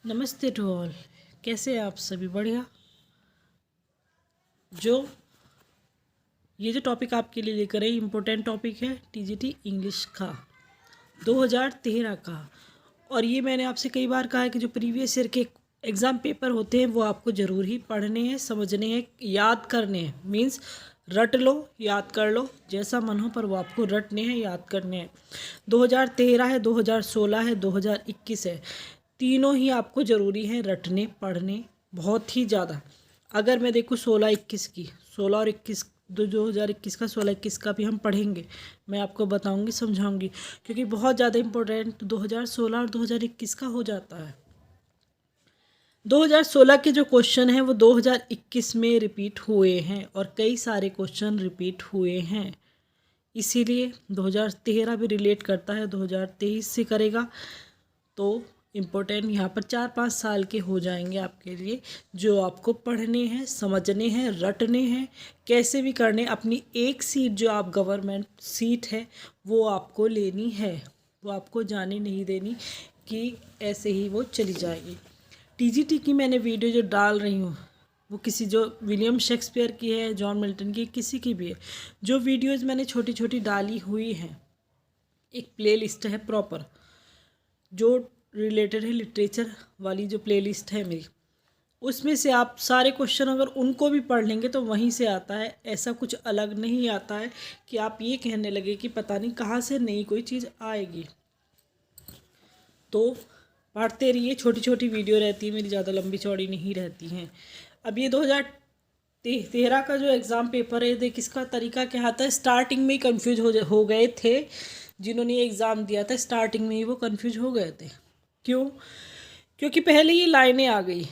नमस्ते to all. कैसे हैं आप सभी? बढ़िया। जो ये जो टॉपिक आपके लिए लेकर आई इम्पोर्टेंट टॉपिक है टीजीटी इंग्लिश का 2013 का। और ये मैंने आपसे कई बार कहा है कि जो प्रीवियस ईयर के एग्ज़ाम पेपर होते हैं वो आपको ज़रूर ही पढ़ने हैं, समझने हैं, याद करने हैं। मीन्स रट लो, याद कर लो, जैसा मन हो, पर वो आपको रटने हैं, याद करने हैं। 2013 है, 2016 है, 2021 है, तीनों ही आपको ज़रूरी हैं रटने, पढ़ने, बहुत ही ज़्यादा। अगर मैं देखूँ 16-21 की, 16 और 21, 2021 का 16-21 का भी हम पढ़ेंगे, मैं आपको बताऊंगी, समझाऊंगी, क्योंकि बहुत ज़्यादा इम्पोर्टेंट 2016 और 2021 का हो जाता है। 2016 के जो क्वेश्चन हैं वो 2021 में रिपीट हुए हैं और कई सारे क्वेश्चन रिपीट हुए हैं, इसीलिए 2013 भी रिलेट करता है, 2023 से करेगा। तो इम्पोर्टेंट यहाँ पर 4-5 साल के हो जाएंगे आपके लिए, जो आपको पढ़ने हैं, समझने हैं, रटने हैं, कैसे भी करने। अपनी एक सीट जो आप गवर्नमेंट सीट है वो आपको लेनी है, वो आपको जाने नहीं देनी कि ऐसे ही वो चली जाएगी। टीजीटी की मैंने वीडियो जो डाल रही हूँ वो किसी जो विलियम शेक्सपियर की है, जॉन मिल्टन की, किसी की भी है। जो वीडियोज़ मैंने छोटी छोटी डाली हुई हैं, एक प्लेलिस्ट है प्रॉपर जो रिलेटेड है लिटरेचर वाली, जो प्लेलिस्ट है मेरी, उसमें से आप सारे क्वेश्चन अगर उनको भी पढ़ लेंगे तो वहीं से आता है। ऐसा कुछ अलग नहीं आता है कि आप ये कहने लगे कि पता नहीं कहाँ से नई कोई चीज़ आएगी। तो पढ़ते रहिए, छोटी छोटी वीडियो रहती है मेरी, ज़्यादा लंबी चौड़ी नहीं रहती हैं। अब ये 2013 का जो एग्ज़ाम पेपर है, देख इसका तरीका क्या आता है। स्टार्टिंग में ही कन्फ्यूज हो गए थे, जिन्होंने ये एग्ज़ाम दिया था स्टार्टिंग में ही वो कन्फ्यूज हो गए थे। क्यों? क्योंकि पहले ये लाइनें आ गई।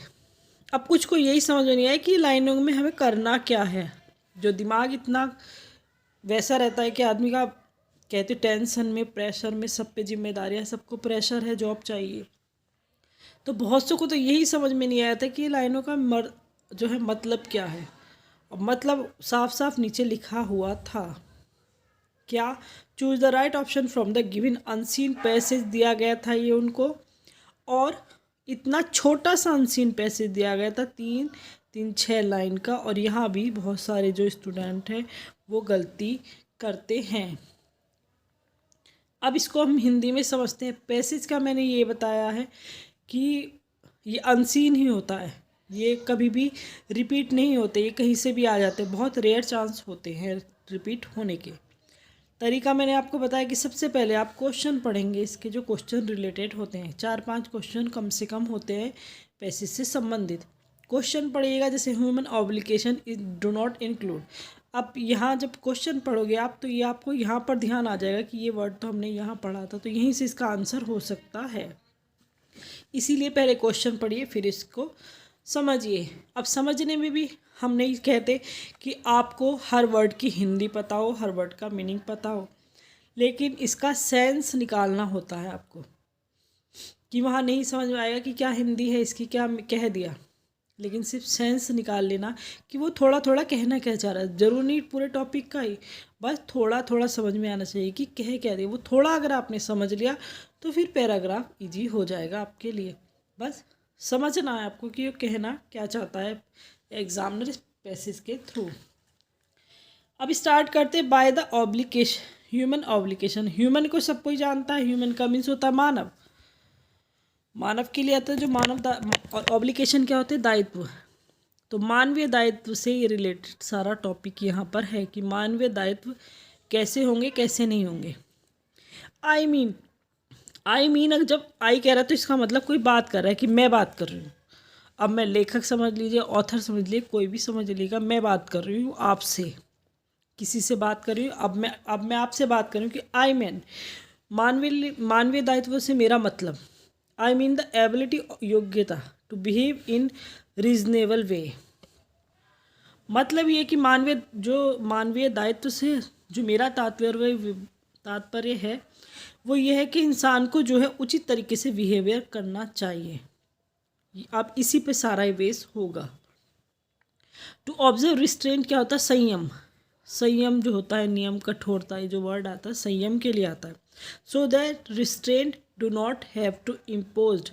अब कुछ को यही समझ में नहीं आया कि लाइनों में हमें करना क्या है। जो दिमाग इतना वैसा रहता है कि आदमी का, कहते टेंशन में, प्रेशर में, सब पे जिम्मेदारियाँ, सबको प्रेशर है, जॉब चाहिए। तो बहुत से को तो यही समझ में नहीं आया था कि लाइनों का जो है मतलब क्या है। अब मतलब साफ साफ नीचे लिखा हुआ था क्या, choose the right option from the given unseen passage दिया गया था ये उनको। और इतना छोटा सा अनसीन पैसेज दिया गया था, 3-6 लाइन का। और यहाँ भी बहुत सारे जो स्टूडेंट हैं वो गलती करते हैं। अब इसको हम हिंदी में समझते हैं। पैसेज का मैंने ये बताया है कि ये अनसीन ही होता है, ये कभी भी रिपीट नहीं होते, ये कहीं से भी आ जाते हैं, बहुत रेयर चांस होते हैं रिपीट होने के। तरीका मैंने आपको बताया कि सबसे पहले आप क्वेश्चन पढ़ेंगे, इसके जो क्वेश्चन रिलेटेड होते हैं, 4-5 क्वेश्चन कम से कम होते हैं पैसेज से संबंधित। क्वेश्चन पढ़िएगा, जैसे human obligation is do not include. अब यहाँ जब क्वेश्चन पढ़ोगे आप, तो ये आपको यहाँ पर ध्यान आ जाएगा कि ये वर्ड तो हमने यहाँ पढ़ा था, तो यहीं से इसका आंसर हो सकता है। इसीलिए पहले क्वेश्चन पढ़िए, फिर इसको समझिए। अब समझने में भी हम नहीं कहते कि आपको हर वर्ड की हिंदी पता हो, हर वर्ड का मीनिंग पता हो, लेकिन इसका सेंस निकालना होता है आपको। कि वहाँ नहीं समझ में आएगा कि क्या हिंदी है इसकी, क्या कह दिया, लेकिन सिर्फ सेंस निकाल लेना कि वो थोड़ा थोड़ा कहना क्या चाह रहा है। ज़रूर नहीं पूरे टॉपिक का ही, बस थोड़ा थोड़ा समझ में आना चाहिए कि कह क्या दिया। वो थोड़ा अगर आपने समझ लिया तो फिर पैराग्राफ इजी हो जाएगा आपके लिए। बस समझना है आपको कि वो कहना क्या चाहता है एग्जामिनर पैसेज के थ्रू। अब स्टार्ट करते by the obligation, human obligation. Human को सब कोई जानता है, ह्यूमन का मीन्स होता है मानव। मानव के लिए आता है जो मानव, ऑब्लिकेशन क्या होते हैं, दायित्व। तो मानवीय दायित्व से ये रिलेटेड सारा टॉपिक यहाँ पर है कि मानवीय दायित्व कैसे होंगे, कैसे नहीं होंगे। आई मीन अगर जब आई कह रहा है तो इसका मतलब कोई बात कर रहा है कि मैं बात कर रही हूँ। अब मैं लेखक समझ लीजिए, ऑथर समझ लीजिए, कोई भी समझ लीजिएगा, मैं बात कर रही हूँ आपसे, किसी से बात कर रही हूँ। अब मैं आपसे बात कर रही हूँ कि आई मीन मानवीय दायित्व से मेरा मतलब, आई मीन द एबिलिटी, योग्यता टू बिहेव इन रीजनेबल वे। मतलब ये कि मानवीय दायित्व से जो मेरा तात्पर्य है वो ये है कि इंसान को जो है उचित तरीके से बिहेवियर करना चाहिए। अब इसी पे सारा बेस होगा। टू ऑब्जर्व रिस्ट्रेंट क्या होता है, संयम। संयम जो होता है, नियम, कठोरता, ये जो वर्ड आता है संयम के लिए आता है। So that restraint do not have to impose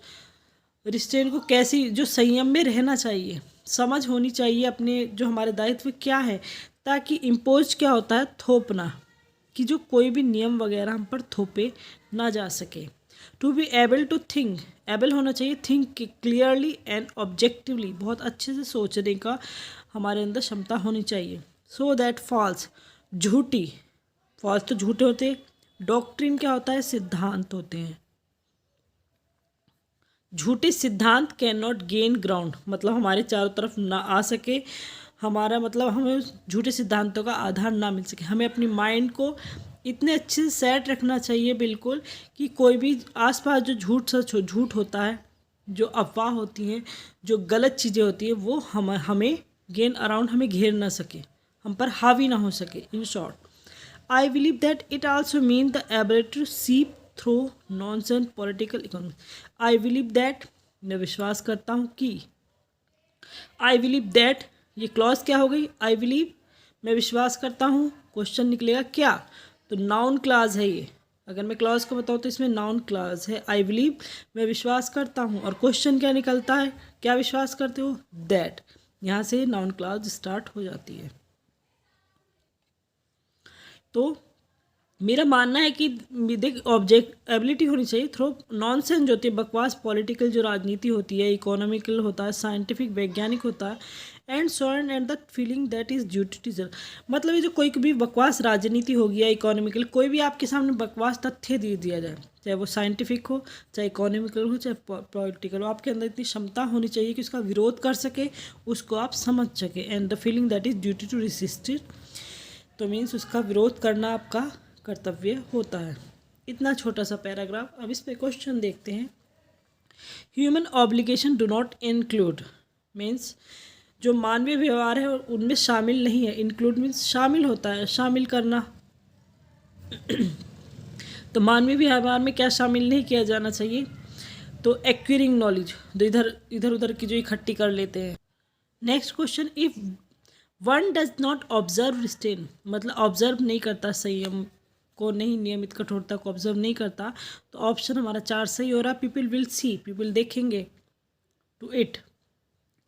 restrain को कैसी, जो संयम में रहना चाहिए, समझ होनी चाहिए अपने जो हमारे दायित्व क्या है, ताकि इम्पोज क्या होता है, थोपना, कि जो कोई भी नियम वगैरह हम पर थोपे ना जा सके। To be able to think, able होना चाहिए, थिंक क्लियरली एंड ऑब्जेक्टिवली, बहुत अच्छे से सोचने का हमारे अंदर क्षमता होनी चाहिए। सो दैट फॉल्स, झूठी, फॉल्स तो झूठे होते हैं, डॉक्ट्रिन क्या होता है, सिद्धांत होते हैं, झूठे सिद्धांत कैन नॉट गेन ग्राउंड, मतलब हमारे चारों तरफ ना आ सके, हमारा मतलब हमें उस झूठे सिद्धांतों का आधार ना मिल सके। हमें अपनी माइंड को इतने अच्छे से सेट रखना चाहिए बिल्कुल, कि कोई भी आसपास जो झूठ सच हो, झूठ होता है, जो अफवाह होती हैं, जो गलत चीज़ें होती हैं, वो हमें गेन अराउंड हमें घेर ना सके, हम पर हावी ना हो सके। In short, I believe that it also mean the ability to see through nonsense political economy. I believe that, मैं विश्वास करता हूँ कि, आई बिलीव दैट, ये क्लॉज क्या हो गई, आई बिलीव, मैं विश्वास करता हूँ, क्वेश्चन निकलेगा क्या, तो नाउन क्लास है ये, अगर मैं क्लॉज को बताऊँ तो इसमें नाउन क्लास है, आई बिलीव, मैं विश्वास करता हूँ, और क्वेश्चन क्या निकलता है, क्या विश्वास करते हो, दैट, यहाँ से नाउन क्लास स्टार्ट हो जाती है। तो मेरा मानना है कि देख, ऑब्जेक्ट एबिलिटी होनी चाहिए थ्रो नॉनसेंस जो होती है, बकवास, पॉलिटिकल जो राजनीति होती है, इकोनॉमिकल होता है, साइंटिफिक वैज्ञानिक होता है, and so and the feeling that is duty to, मतलब ये जो कोई भी बकवास राजनीति होगी या इकोनॉमिकल, कोई भी आपके सामने बकवास तथ्य दे दिया जाए, चाहे वो साइंटिफिक हो, चाहे इकोनॉमिकल हो, चाहे पॉलिटिकल हो, आपके अंदर इतनी क्षमता होनी चाहिए कि उसका विरोध कर सके, उसको आप समझ सके, and the feeling that is duty to resist it, तो मीन्स उसका विरोध करना आपका कर्तव्य होता है। इतना छोटा सा पैराग्राफ। अब इस पे क्वेश्चन देखते हैं। Human obligation do not include, means जो मानवीय व्यवहार है उनमें शामिल नहीं है, इंक्लूड मीन्स शामिल होता है, शामिल करना। तो मानवीय व्यवहार में क्या शामिल नहीं किया जाना चाहिए, तो एक्वायरिंग नॉलेज, तो इधर उधर की जो इकट्ठी कर लेते हैं। Next question, if one does not observe restrain, मतलब ऑब्जर्व नहीं करता, संयम को नहीं, नियमित कठोरता को ऑब्जर्व नहीं करता, तो ऑप्शन हमारा 4 सही हो रहा। पीपल विल सी, पीपल देखेंगे, टू इट,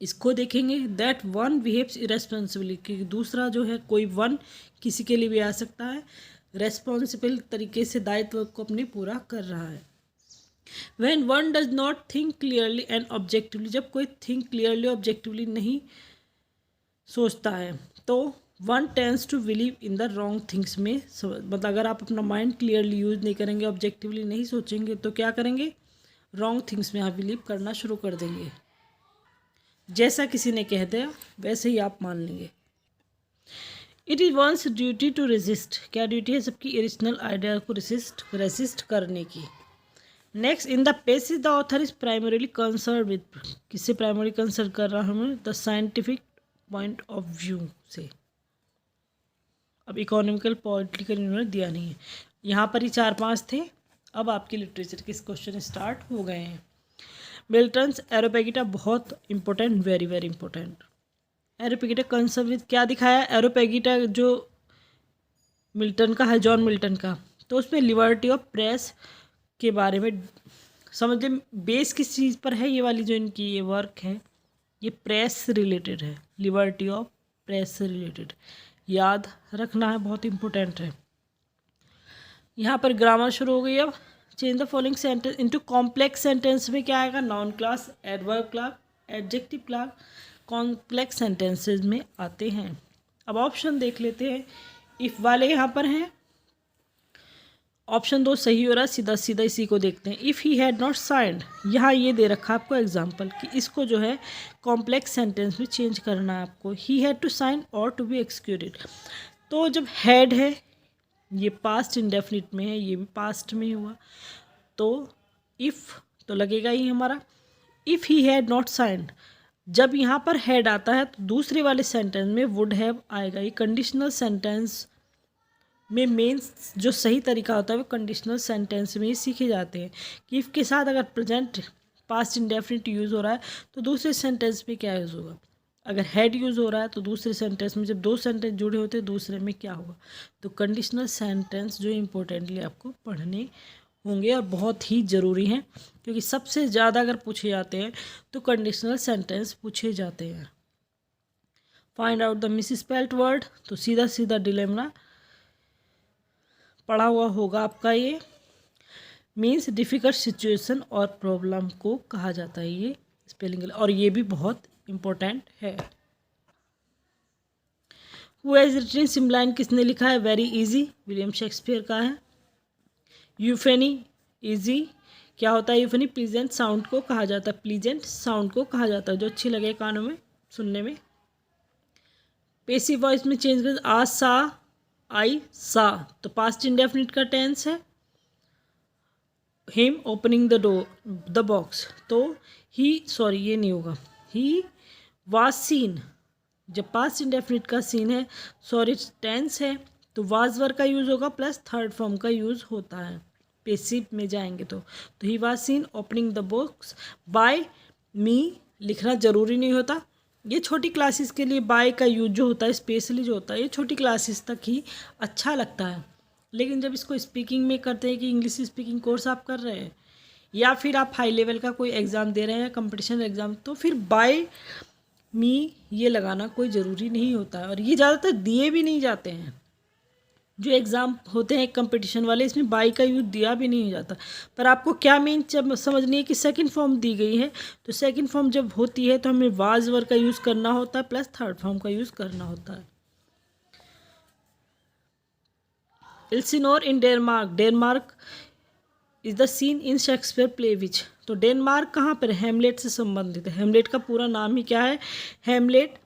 इसको देखेंगे, दैट वन बिहेव्स इरेस्पॉन्सिबली, क्योंकि दूसरा जो है, कोई वन किसी के लिए भी आ सकता है, रेस्पॉन्सिबल तरीके से दायित्व को अपने पूरा कर रहा है। When one does not think clearly and objectively, जब कोई थिंक क्लियरली ऑब्जेक्टिवली नहीं सोचता है, तो one tends to believe in the wrong things में, मतलब अगर आप अपना माइंड क्लियरली यूज नहीं करेंगे, ऑब्जेक्टिवली नहीं सोचेंगे, तो क्या करेंगे, रॉन्ग थिंग्स में आप बिलीव करना शुरू कर देंगे, जैसा किसी ने कह दिया वैसे ही आप मान लेंगे। It is one's duty to resist, क्या ड्यूटी है सबकी, इरिजिनल आइडिया को रेसिस्ट करने की। Next, in the passage the author is primarily concern with, किससे प्राइमरी कंसर्न कर रहा हूँ, the scientific point of view से। अब इकोनॉमिकल पॉलिटिकल इन्होंने दिया नहीं है, यहाँ पर ही 4-5 थे। अब आपके लिटरेचर के क्वेश्चन स्टार्ट हो गए हैं। मिल्टन्स एरोपेगिटा बहुत important, very very important. Areopagitica concern with, क्या दिखाया, एरोपेगिटा जो मिल्टन का है, जॉन मिल्टन का, तो उसमें लिबर्टी ऑफ प्रेस के बारे में समझे, बेस किस चीज़ पर है, ये वाली जो इनकी ये वर्क है, ये प्रेस से रिलेटेड है, लिबर्टी ऑफ प्रेस से रिलेटेड, याद रखना है, बहुत इंपॉर्टेंट है। यहाँ पर ग्रामर शुरू हो गई। अब change the following sentence into complex sentence में क्या आएगा, noun class, adverb class, adjective class, complex sentences में आते हैं। अब ऑप्शन देख लेते हैं। इफ़ वाले यहाँ पर हैं, ऑप्शन 2 सही हो रहा है, सीधा सीधा इसी को देखते हैं। If he had not signed, यहाँ ये दे रखा आपको एग्जाम्पल कि इसको जो है कॉम्प्लेक्स सेंटेंस में चेंज करना है आपको। ही हैड टू साइन और टू बी एक्सिक्यूटेड, तो जब हैड है ये पास्ट इंडेफिनिट में है, ये भी पास्ट में हुआ, तो इफ़ तो लगेगा ही हमारा। If he had not signed, जब यहाँ पर हैड आता है तो दूसरे वाले सेंटेंस में वुड हैव आएगा। ये कंडीशनल सेंटेंस में मेन जो सही तरीका होता है वो कंडीशनल सेंटेंस में ही सीखे जाते हैं कि इफ़ के साथ अगर प्रेजेंट पास्ट इंडेफिनिट यूज़ हो रहा है तो दूसरे सेंटेंस में क्या यूज़ होगा। अगर हैड यूज़ हो रहा है तो दूसरे सेंटेंस में, जब 2 सेंटेंस जुड़े होते हैं दूसरे में क्या होगा। तो कंडीशनल सेंटेंस जो इम्पोर्टेंटली आपको पढ़ने होंगे और बहुत ही ज़रूरी हैं, क्योंकि सबसे ज़्यादा अगर पूछे जाते हैं तो कंडीशनल सेंटेंस पूछे जाते हैं। Find out the misspelled word, तो सीधा सीधा डिलेमा पढ़ा हुआ होगा आपका। ये मीन्स डिफ़िकल्ट सिचुएशन और प्रॉब्लम को कहा जाता है ये स्पेलिंग, और ये भी बहुत इम्पोर्टेंट है। हु हैज़ रिटन सिमलाइन, किसने लिखा है? वेरी इजी, विलियम शेक्सपियर का है। यूफेनी, इजी, क्या होता है यूफेनी? प्लीजेंट साउंड को कहा जाता है, प्लीजेंट साउंड को कहा जाता है जो अच्छी लगे कानों में सुनने में। पेसिव वॉइस में चेंज कर आ सा आई सा, तो पास्ट इंडेफिनिट का टेंस है। Him opening the door the box, तो ही, सॉरी ये नहीं होगा, ही वाज सीन, जब पास्ट इंडेफिनिट का सीन है, सॉरी टेंस है, तो वाज वर्ब का यूज़ होगा प्लस थर्ड फॉर्म का यूज़ होता है। पेसिव में जाएंगे तो he was seen opening the box by me, लिखना ज़रूरी नहीं होता। ये छोटी क्लासेस के लिए बाय का यूज जो होता है, स्पेशली जो होता है, ये छोटी क्लासेस तक ही अच्छा लगता है। लेकिन जब इसको स्पीकिंग में करते हैं कि इंग्लिश स्पीकिंग कोर्स आप कर रहे हैं या फिर आप हाई लेवल का कोई एग्ज़ाम दे रहे हैं, कंपटीशन एग्ज़ाम, तो फिर बाय मी ये लगाना कोई ज़रूरी नहीं होता है, और ये ज़्यादातर दिए भी नहीं जाते हैं। जो एग्ज़ाम होते हैं कंपटीशन वाले, इसमें बाई का यूज़ दिया भी नहीं जाता। पर आपको क्या मीन जब समझनी है कि सेकंड फॉर्म दी गई है, तो सेकंड फॉर्म जब होती है तो हमें वाज वर्ब का यूज़ करना होता है प्लस थर्ड फॉर्म का यूज़ करना होता है। Elsinore in Denmark, Denmark is the scene in Shakespeare play which, तो डेनमार्क कहाँ पर? हेमलेट से संबंधित है। हेमलेट का पूरा नाम ही क्या है? हेमलेट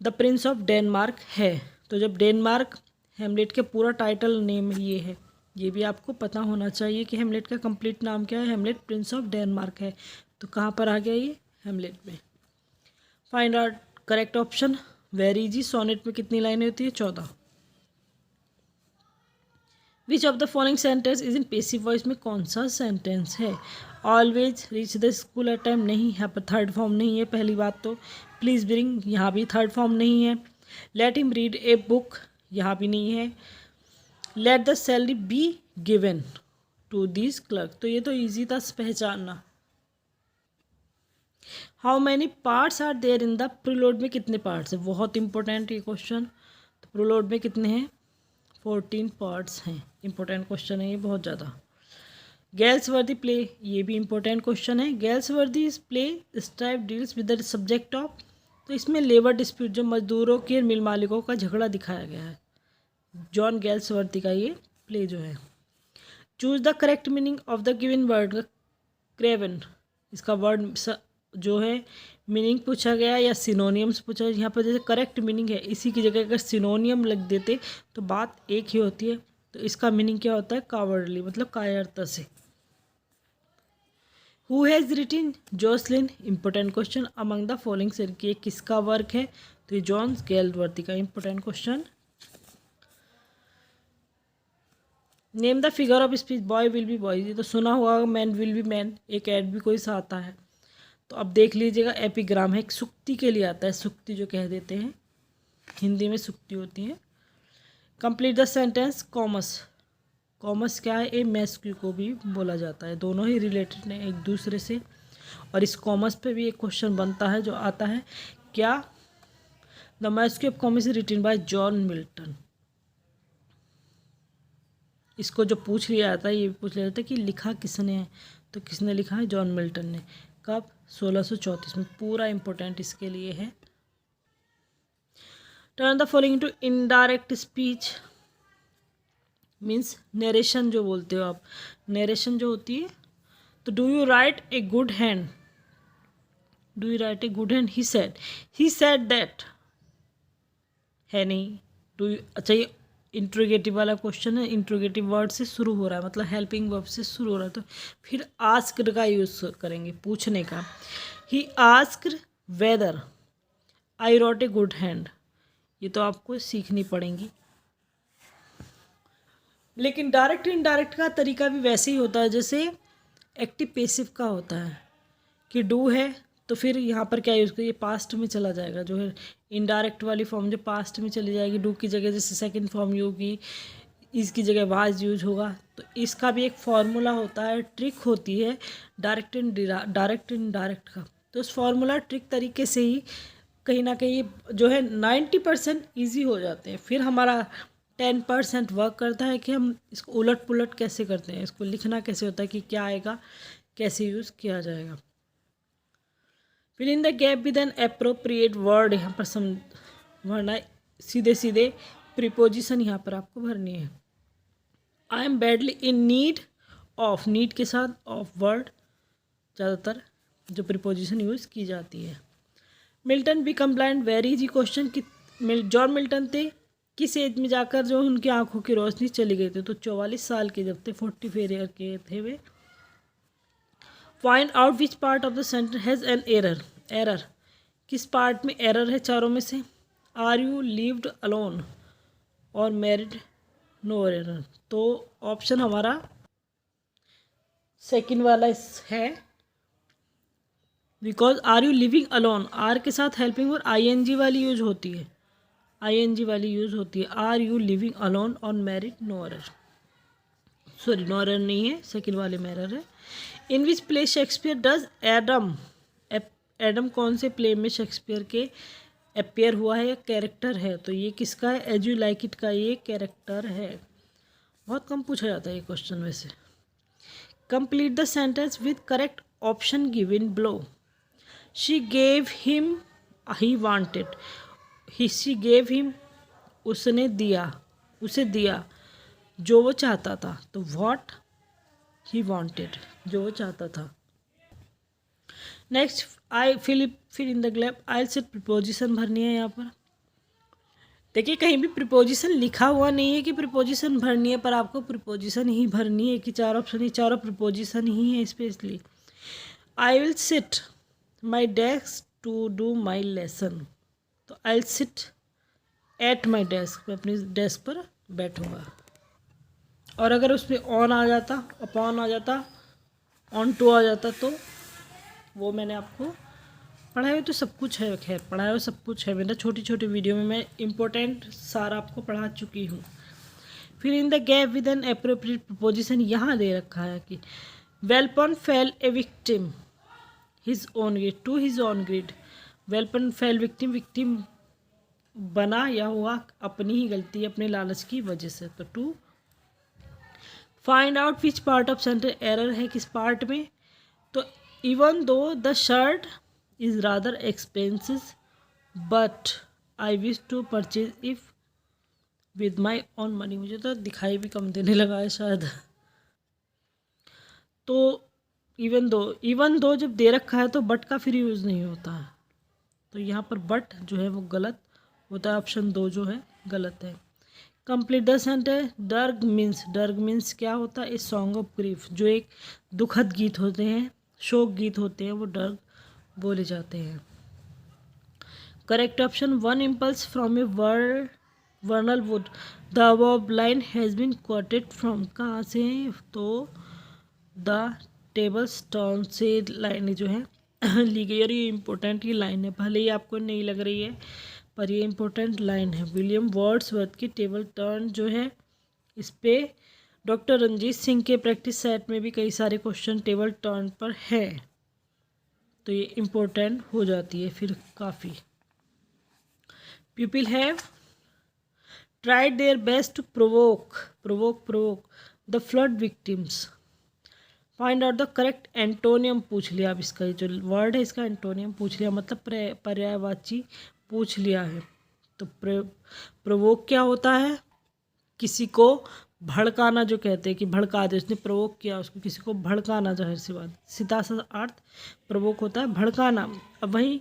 द प्रिंस ऑफ डेनमार्क है। तो जब डेनमार्क, हेमलेट के पूरा टाइटल नेम ये है, ये भी आपको पता होना चाहिए कि हेमलेट का कंप्लीट नाम क्या है। हेमलेट प्रिंस ऑफ डेनमार्क है, तो कहाँ पर आ गया ये? हेमलेट में। Find out correct option, very easy. Sonnet में कितनी लाइनें होती है? 14। Which of the following sentence is in passive voice में कौन सा सेंटेंस है? Always reach the school at time, नहीं, यहाँ पर थर्ड फॉर्म नहीं है पहली बात तो। प्लीज़ ब्रिंग, यहाँ भी थर्ड फॉर्म नहीं है। Let him read a book, यहाँ भी नहीं है। Let the salary be given to this clerk, तो ये तो ईजी था पहचानना। How many parts are there in the prelude में कितने पार्ट्स है? बहुत इंपॉर्टेंट ये क्वेश्चन। तो प्रीलोड में कितने हैं? 14 पार्ट्स हैं। इंपॉर्टेंट क्वेश्चन है ये बहुत ज़्यादा। गेल्सवर्दी प्ले, ये भी इंपॉर्टेंट क्वेश्चन है। Galsworthy play this type deals with the subject of, तो इसमें लेबर डिस्प्यूट, जो मजदूरों के और मिल मालिकों का झगड़ा दिखाया गया है। जॉन गेल्सवर्दी का ये प्ले जो है। Choose the correct meaning of the given word, Kraven, इसका वर्ड जो है मीनिंग पूछा गया या सिनोनियम्स पूछा है। यहाँ पर जैसे करेक्ट मीनिंग है, इसी की जगह अगर सिनोनियम लग देते तो बात एक ही होती है। तो इसका मीनिंग क्या होता है? कावर्डली, मतलब कायरता से। Who has written Jocelyn, important question. Among the following से ये किसका वर्क है? तो ये जॉन गेल्सवर्दी का important question. Name the figure of speech, boy will be boy, ये तो सुना हुआ, मैन विल बी मैन, एक ऐड भी कोई सा आता है। तो अब देख लीजिएगा, एपिग्राम है, एक सुक्ति के लिए आता है, सुक्ति जो कह देते हैं, हिंदी में सुक्ति होती है। Complete the sentence, commas, commas क्या है? ए मैस्क्यू को भी बोला जाता है, दोनों ही रिलेटेड हैं एक दूसरे से। और इस कॉमस पे भी एक क्वेश्चन बनता है जो आता है क्या? The masque of Comus is written by John Milton. इसको जो पूछ लिया जाता है, ये पूछ लिया जाता है कि लिखा किसने है, तो किसने लिखा है? जॉन मिल्टन ने। कब? 1634 में। पूरा इंपॉर्टेंट इसके लिए है। Turn the following to indirect speech, means narration जो बोलते हो आप, नरेशन जो होती है। तो do you write a good hand, do you write a good hand, he said that, है नहीं। डू यू, अच्छा ये इंट्रोगेटिव वाला क्वेश्चन है, इंट्रोगेटिव वर्ड से शुरू हो रहा है, मतलब हेल्पिंग वर्ब से शुरू हो रहा है, तो फिर आस्क्ड का यूज़ करेंगे, पूछने का। He asked whether I wrote a good hand, ये तो आपको सीखनी पड़ेंगी। लेकिन डायरेक्ट इनडायरेक्ट का तरीका भी वैसे ही होता है जैसे एक्टिव पेसिव का होता है, कि डू है तो फिर यहाँ पर क्या यूज़ करिए? पास्ट में चला जाएगा, जो है इनडायरेक्ट वाली फॉर्म जो पास्ट में चली जाएगी। डू की जगह जैसे सेकंड फॉर्म होगी, इस की जगह वाज यूज होगा। तो इसका भी एक फॉर्मूला होता है, ट्रिक होती है डायरेक्ट इनडायरेक्ट का। तो उस फॉर्मूला ट्रिक तरीके से ही कहीं ना कहीं जो है 90% ईजी हो जाते हैं। फिर हमारा 10% वर्क करता है कि हम इसको उलट पुलट कैसे करते हैं, इसको लिखना कैसे होता है कि क्या आएगा, कैसे यूज़ किया जाएगा। Fill in the gap with an appropriate word, यहाँ पर भरना है, सीधे सीधे प्रीपोजिशन यहाँ पर आपको भरनी है। I am badly in need of, need के साथ ऑफ वर्ड ज़्यादातर जो प्रीपोजिशन यूज़ की जाती है। Milton be complaint very easy question कि जॉन मिल्टन थे किस एज में जाकर जो उनकी आंखों की रोशनी चली गई थी, तो 44 साल के जब थे, 44 ईयर के थे वे। Find out which part of the sentence has an error, error किस पार्ट में एरर है चारों में से। आर यू लिव्ड अलोन और मैरिड, नो एरर। तो ऑप्शन हमारा सेकंड वाला है, because are you living alone, are के साथ हेल्पिंग वर्ब ING वाली यूज होती है, ING वाली यूज होती है। आर यू लिविंग अलोन और married, no error, sorry no error नहीं है, सेकंड वाले में एरर है। In which play Shakespeare does Adam, Adam कौन से प्ले में शेक्सपियर के अपेयर हुआ है या कैरेक्टर है, तो ये किसका है, एज यू लाइक इट का ये कैरेक्टर है। बहुत कम पूछा जाता है ये क्वेश्चन वैसे। Complete the sentence with correct option given below. She gave him, he wanted, she gave him, उसने दिया, उसे दिया जो वो चाहता था, तो व्हाट ही वांटेड, जो वो चाहता था। Next I fill in the gap, I set preposition भरनी है। यहाँ पर देखिए कहीं भी प्रीपोजिशन लिखा हुआ नहीं है कि प्रीपोजिशन भरनी है, पर आपको प्रीपोजिशन ही भरनी है कि चार ऑप्शन ही, चारों प्रीपोजिशन ही है specially. I will sit my desk to do my lesson, तो I will sit at my desk, मैं अपनी डेस्क पर बैठूँगा। और अगर उसमें ऑन आ जाता, अपॉन आ जाता, ऑन टू आ जाता, तो वो मैंने आपको पढ़ाया हुआ तो सब कुछ है, खैर पढ़ाया हुआ सब कुछ है मेरा, छोटी छोटी वीडियो में मैं इम्पोर्टेंट सारा आपको पढ़ा चुकी हूँ। फिर in the gap with an appropriate preposition यहाँ दे रखा है कि Volpone fell a victim his own greed, to his own greed. Volpone fell victim, victim बना या हुआ अपनी ही गलती, अपने लालच की वजह से, तो two. Find out which part of sentence error है, किस पार्ट में, तो even though the shirt is rather expensive but I wish to purchase if with my own money, मुझे तो दिखाई भी कम देने लगा है शायद। तो इवन दो जब दे रखा है तो बट का फिर यूज़ नहीं होता है, तो यहाँ पर बट जो है वो गलत होता है, ऑप्शन 2 जो है गलत है। कंप्लीट द सेंटेंस, डर्ग मीन्स क्या होता है, ए सॉन्ग ऑफ ग्रीफ, जो एक दुखद गीत होते हैं, शोक गीत होते हैं, वो डर्ग बोले जाते हैं। Correct option, one impulse from a vernal wood, the above line has been quoted from, कहाँ से, तो द टेबल्स टर्न से लाइन जो है ली गई, और ये इम्पोर्टेंट ही लाइन है, भले ही आपको नहीं लग रही है पर ये इम्पोर्टेंट लाइन है। विलियम वर्ड्सवर्थ की टेबल टर्न जो है, इस पे डॉक्टर रंजीत सिंह के प्रैक्टिस सेट में भी कई सारे क्वेश्चन टेबल टर्न पर है, तो ये इम्पोर्टेंट हो जाती है फिर काफ़ी। People have tried their best to provoke the flood victims. Find out the correct antonym पूछ लिया, अब इसका जो वर्ड है इसका एंटोनियम पूछ लिया, मतलब पर्यायवाची पूछ लिया है। तो प्रोवोक क्या होता है, किसी को भड़काना, जो कहते हैं कि भड़का दे, उसने प्रोवोक किया उसको, किसी को भड़काना, जाहिर सी बात, सीधा सा अर्थ प्रोवोक होता है भड़काना। अब वहीं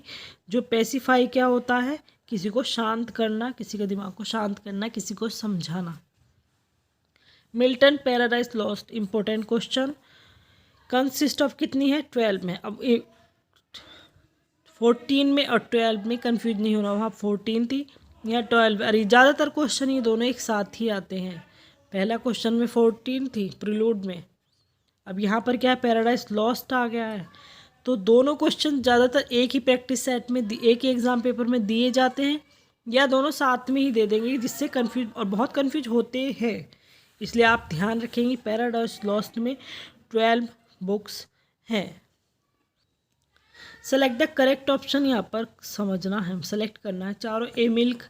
जो पैसिफाई क्या होता है, किसी को शांत करना, किसी के दिमाग को शांत करना, किसी को समझाना। Milton paradise lost, important question, consist of कितनी है, 12 में। अब 14 में और 12 में कंफ्यूज नहीं होना, वहाँ 14 थी या 12, अरे ज़्यादातर क्वेश्चन ये दोनों एक साथ ही आते हैं। पहला क्वेश्चन में 14 थी प्रीलूड में, अब यहाँ पर क्या है, पैराडाइज लॉस्ट आ गया है। तो दोनों क्वेश्चन ज़्यादातर एक ही प्रैक्टिस सेट में, एक ही एग्ज़ाम पेपर में दिए जाते हैं, या दोनों साथ में ही दे देंगे, जिससे कन्फ्यूज, और बहुत कन्फ्यूज होते हैं इसलिए आप ध्यान रखेंगे पैराडाइज लॉस्ट में 12 बुक्स हैं। सेलेक्ट द करेक्ट ऑप्शन यहाँ पर समझना है, सेलेक्ट करना है चारों। A milk,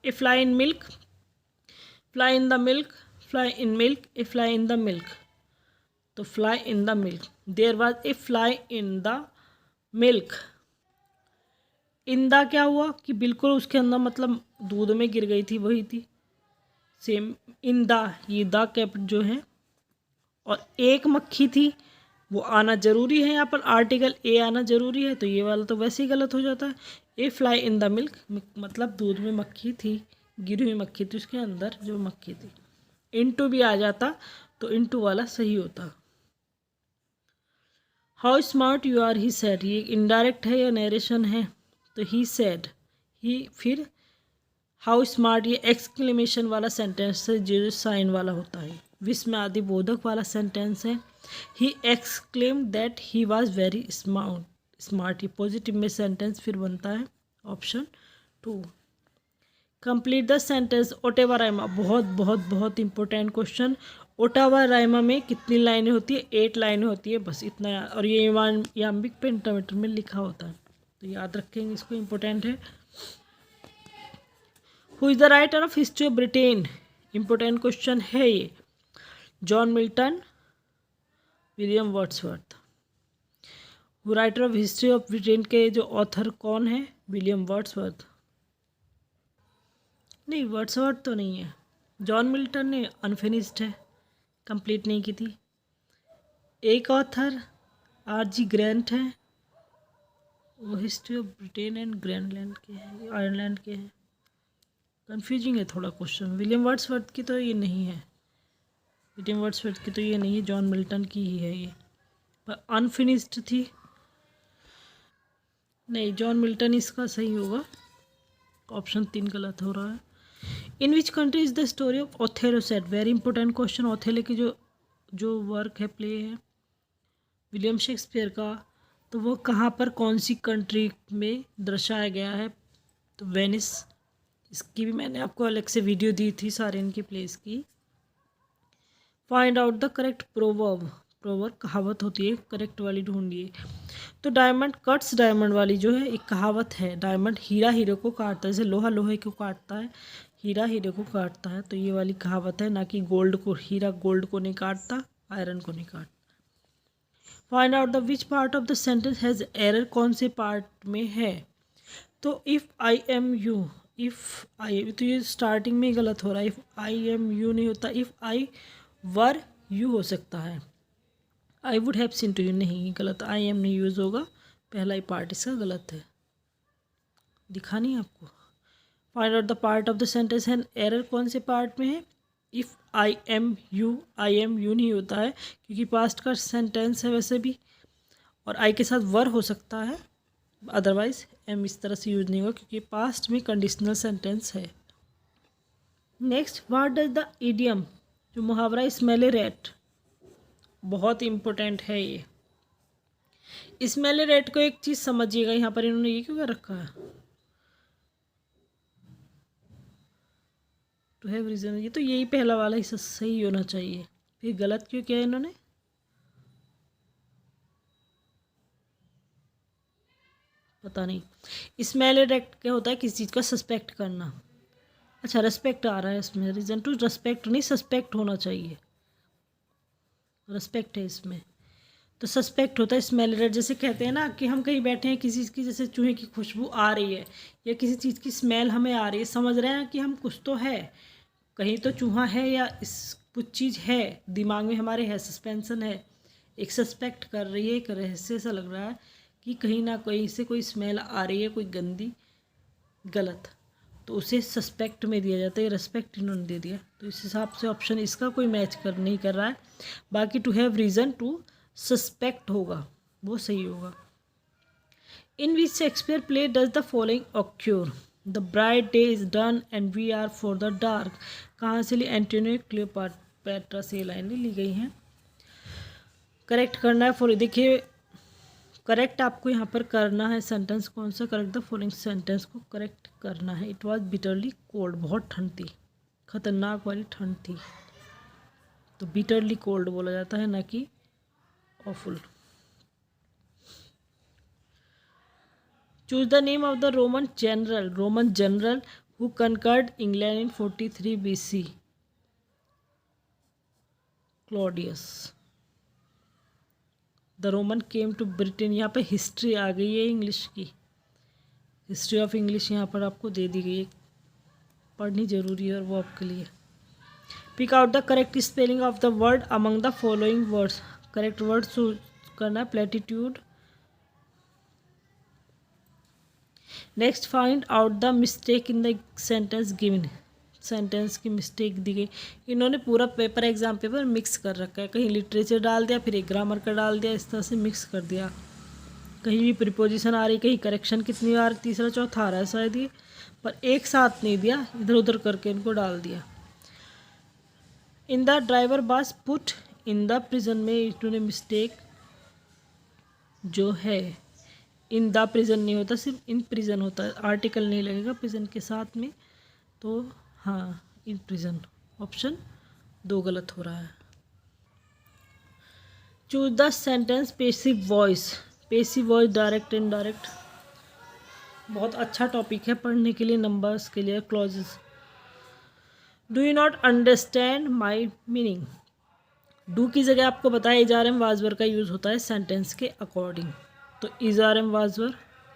a fly in milk, fly in the milk, fly in milk, a fly in the milk. तो fly in the milk, there was a fly in the milk. In the क्या हुआ कि बिल्कुल उसके अंदर मतलब दूध में गिर गई थी, वही थी सेम। इन द, ये द कैप जो है, और एक मक्खी थी, वो आना जरूरी है यहाँ पर, आर्टिकल ए आना जरूरी है, तो ये वाला तो वैसे ही गलत हो जाता है। ए फ्लाई इन द मिल्क मतलब दूध में मक्खी थी, गिरी हुई मक्खी थी, उसके अंदर जो मक्खी थी। इनटू भी आ जाता तो इनटू वाला सही होता। How smart you are, he said, ये इनडायरेक्ट है या नरेशन है, तो ही सेड, ही, फिर हाउ स्मार्ट, ये एक्सक्लेमेशन वाला सेंटेंस है जो साइन वाला होता है। विस्मयादि बोधक वाला सेंटेंस है, he exclaim that he was very smart, ये पॉजिटिव में सेंटेंस फिर बनता है ऑप्शन 2। कंप्लीट द सेंटेंस ओटेवा राइमा, बहुत बहुत बहुत इंपॉर्टेंट क्वेश्चन। ओटावा राइमा में कितनी लाइनें होती है, 8 लाइनें होती है, बस इतना याद, और ये याम्बिक पेंटामीटर में लिखा होता है, तो याद रखेंगे इसको, इम्पोर्टेंट है। Who is the writer of history of Britain, important question है ये। John Milton, William Wordsworth. Writer of history of Britain के जो ऑथर कौन है, विलियम वर्ड्सवर्थ। नहीं, वर्ड्सवर्थ तो नहीं है, जॉन मिल्टन ने अनफिनिश्ड है, कंप्लीट नहीं की थी। एक ऑथर R.G. ग्रैंट है, वो हिस्ट्री ऑफ ब्रिटेन एंड ग्रैंडलैंड के हैं, आयरलैंड के हैं। कंफ्यूजिंग है थोड़ा क्वेश्चन। विलियम वर्ड्सवर्थ की तो ये नहीं है, विलियम वर्ड्सवर्थ की तो ये नहीं है, जॉन मिल्टन की ही है ये, पर अनफिनिश्ड थी। नहीं, जॉन मिल्टन इसका सही होगा, ऑप्शन 3 गलत हो रहा है। In which country is the story of Othello set, very important question. Othello की जो वर्क है, प्ले है विलियम शेक्सपियर का, तो वो कहाँ पर, कौन सी कंट्री में दर्शाया गया है, तो वेनिस। इसकी भी मैंने आपको अलग से वीडियो दी थी सारे इनकी प्लेस की। Find out the correct proverb, proverb कहावत होती है, करेक्ट वाली ढूंढिए। तो डायमंड कट्स डायमंड वाली जो है एक कहावत है, डायमंड हीरा हीरे को काटता है, जैसे लोहा लोहे को काटता है, हीरा हीरे को काटता है, तो ये वाली कहावत है, ना कि गोल्ड को, हीरा गोल्ड को नहीं काटता, आयरन को नहीं काटता। Find out the which part of the sentence has error, कौन से पार्ट में है, तो if I am you, if I, तो ये स्टार्टिंग में ही गलत हो रहा है, इफ़ आई एम यू नहीं होता, इफ़ आई वर यू हो सकता है, I would have seen to you नहीं, गलत, आई एम नहीं यूज़ होगा, पहला ही पार्ट इसका गलत है, दिखा नहीं आपको। Find out the part of the sentence and error, कौन से पार्ट में है, इफ़ आई एम यू नहीं होता है क्योंकि पास्ट का सेंटेंस है वैसे भी, और आई के साथ वर हो सकता है, अदरवाइज एम इस तरह से यूज नहीं होगा क्योंकि पास्ट में कंडीशनल सेंटेंस है। Next, what does the idiom, जो मुहावरा स्मेल ए रैट, बहुत इम्पोर्टेंट है ये। स्मेल ए रैट को एक चीज़ समझिएगा, यहाँ पर इन्होंने ये क्यों कर रखा है, टू हैव रीजन, ये तो यही पहला वाला ही सही होना चाहिए, फिर गलत क्यों किया इन्होंने, पता नहीं। स्मेल ए रैट क्या होता है, किसी चीज़ का सस्पेक्ट करना। अच्छा, रेस्पेक्ट आ रहा है इसमें, रीजन टू रेस्पेक्ट नहीं, सस्पेक्ट होना चाहिए, रेस्पेक्ट है इसमें, तो सस्पेक्ट होता है स्मेल रेट। जैसे कहते हैं ना कि हम कहीं बैठे हैं, किसी चीज़ की जैसे चूहे की खुशबू आ रही है या किसी चीज़ की स्मेल हमें आ रही है, समझ रहे हैं कि हम कुछ तो है, कहीं तो चूहा है या इस कुछ चीज़ है, दिमाग में हमारे है, सस्पेंसन है, एक सस्पेक्ट कर रही है, एक रहस्य सा लग रहा है कि कहीं ना कहीं से कोई स्मेल आ रही है, कोई गंदी, गलत, तो उसे सस्पेक्ट में दिया जाता है, रेस्पेक्ट इन्होंने दे दिया, तो इस हिसाब से ऑप्शन इसका कोई मैच नहीं कर रहा है। बाकी to have reason to suspect होगा, वो सही होगा। In which Shakespeare play does the following occur, the bright day is done and we are for the dark, कहाँ से ली, एंटोनियो क्लियोपैट्रा से ये लाइनें ली गई हैं। करेक्ट करना है फॉलो, देखिए करेक्ट आपको यहाँ पर करना है सेंटेंस कौन सा, करेक्ट द फॉलोइंग सेंटेंस को करेक्ट करना है। इट वॉज बिटरली कोल्ड, बहुत ठंड थी, खतरनाक वाली ठंड थी। तो बिटरली कोल्ड बोला जाता है, ना कि awful. Choose the name of the Roman general who conquered England in 43 BC। Claudius. The Roman came to Britain. यहाँ पे हिस्ट्री आ गई है इंग्लिश की, हिस्ट्री ऑफ इंग्लिश यहाँ पर आपको दे दी गई है, पढ़नी जरूरी है और वो आपके लिए। Pick out the correct spelling of the word among the following words. Correct word choose करना है, platitude. Next find out the mistake in the sentence given. Sentence की मिस्टेक दी गई। इन्होंने पूरा एग्जाम पेपर मिक्स कर रखा है, कहीं लिटरेचर डाल दिया, फिर एक ग्रामर का डाल दिया, इस तरह से मिक्स कर दिया। कहीं भी प्रीपोजिशन आ रही, कहीं करेक्शन कितनी बार, तीसरा चौथा आ रहा है शायद ये, पर एक साथ नहीं दिया, इधर उधर करके इनको डाल दिया। इन द ड्राइवर बस पुट इन द प्रिजन में इन्होंने मिस्टेक जो है, इन द प्रिजन नहीं होता, सिर्फ इन प्रिजन होता है, आर्टिकल नहीं लगेगा प्रिजन के साथ में, तो हाँ इन प्रिजन। ऑप्शन 2 गलत हो रहा है। Choose the sentence passive voice. Passive voice direct indirect, बहुत अच्छा टॉपिक है पढ़ने के लिए, नंबर्स के लिए। Clauses. Do you not understand my meaning. Do की जगह आपको बताया इज आर एम वाजवर का यूज़ होता है सेंटेंस के अकॉर्डिंग, तो इज आर एम वाजवर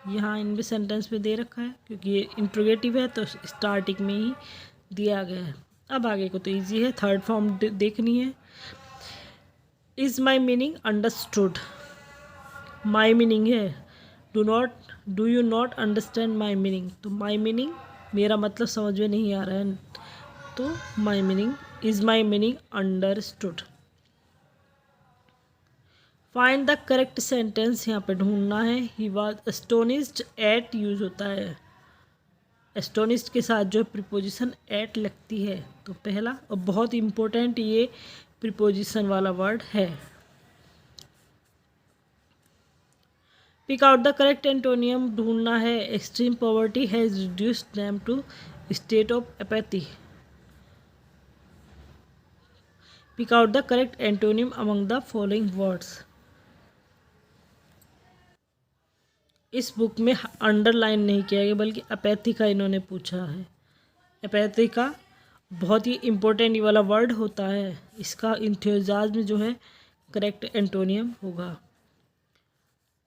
यहाँ इनमें सेंटेंस में दे रखा है, क्योंकि ये इंट्रोगेटिव है तो स्टार्टिंग में ही दिया गया है। अब आगे को तो इजी है, थर्ड फॉर्म देखनी है। Is my meaning understood. My meaning है, do you not understand my meaning, तो माई मीनिंग मेरा मतलब समझ में नहीं आ रहा है, तो my meaning, is my meaning understood. Find the correct sentence यहाँ पे ढूंढना है। He was astonished at use होता है, एस्टोनिस्ड के साथ जो प्रीपोजिशन एट लगती है, तो पहला और बहुत इम्पोर्टेंट ये प्रीपोजिशन वाला वर्ड है। Pick out the correct antonym ढूंढना है। Extreme poverty has reduced them to state of apathy. Pick out the correct antonym among the following words. इस बुक में अंडरलाइन नहीं किया गया, बल्कि अपैथी का इन्होंने पूछा है। अपैथी का बहुत ही इम्पोर्टेंट ये वाला वर्ड होता है, इसका इंथुजियाज्म जो है करेक्ट एंटोनियम होगा।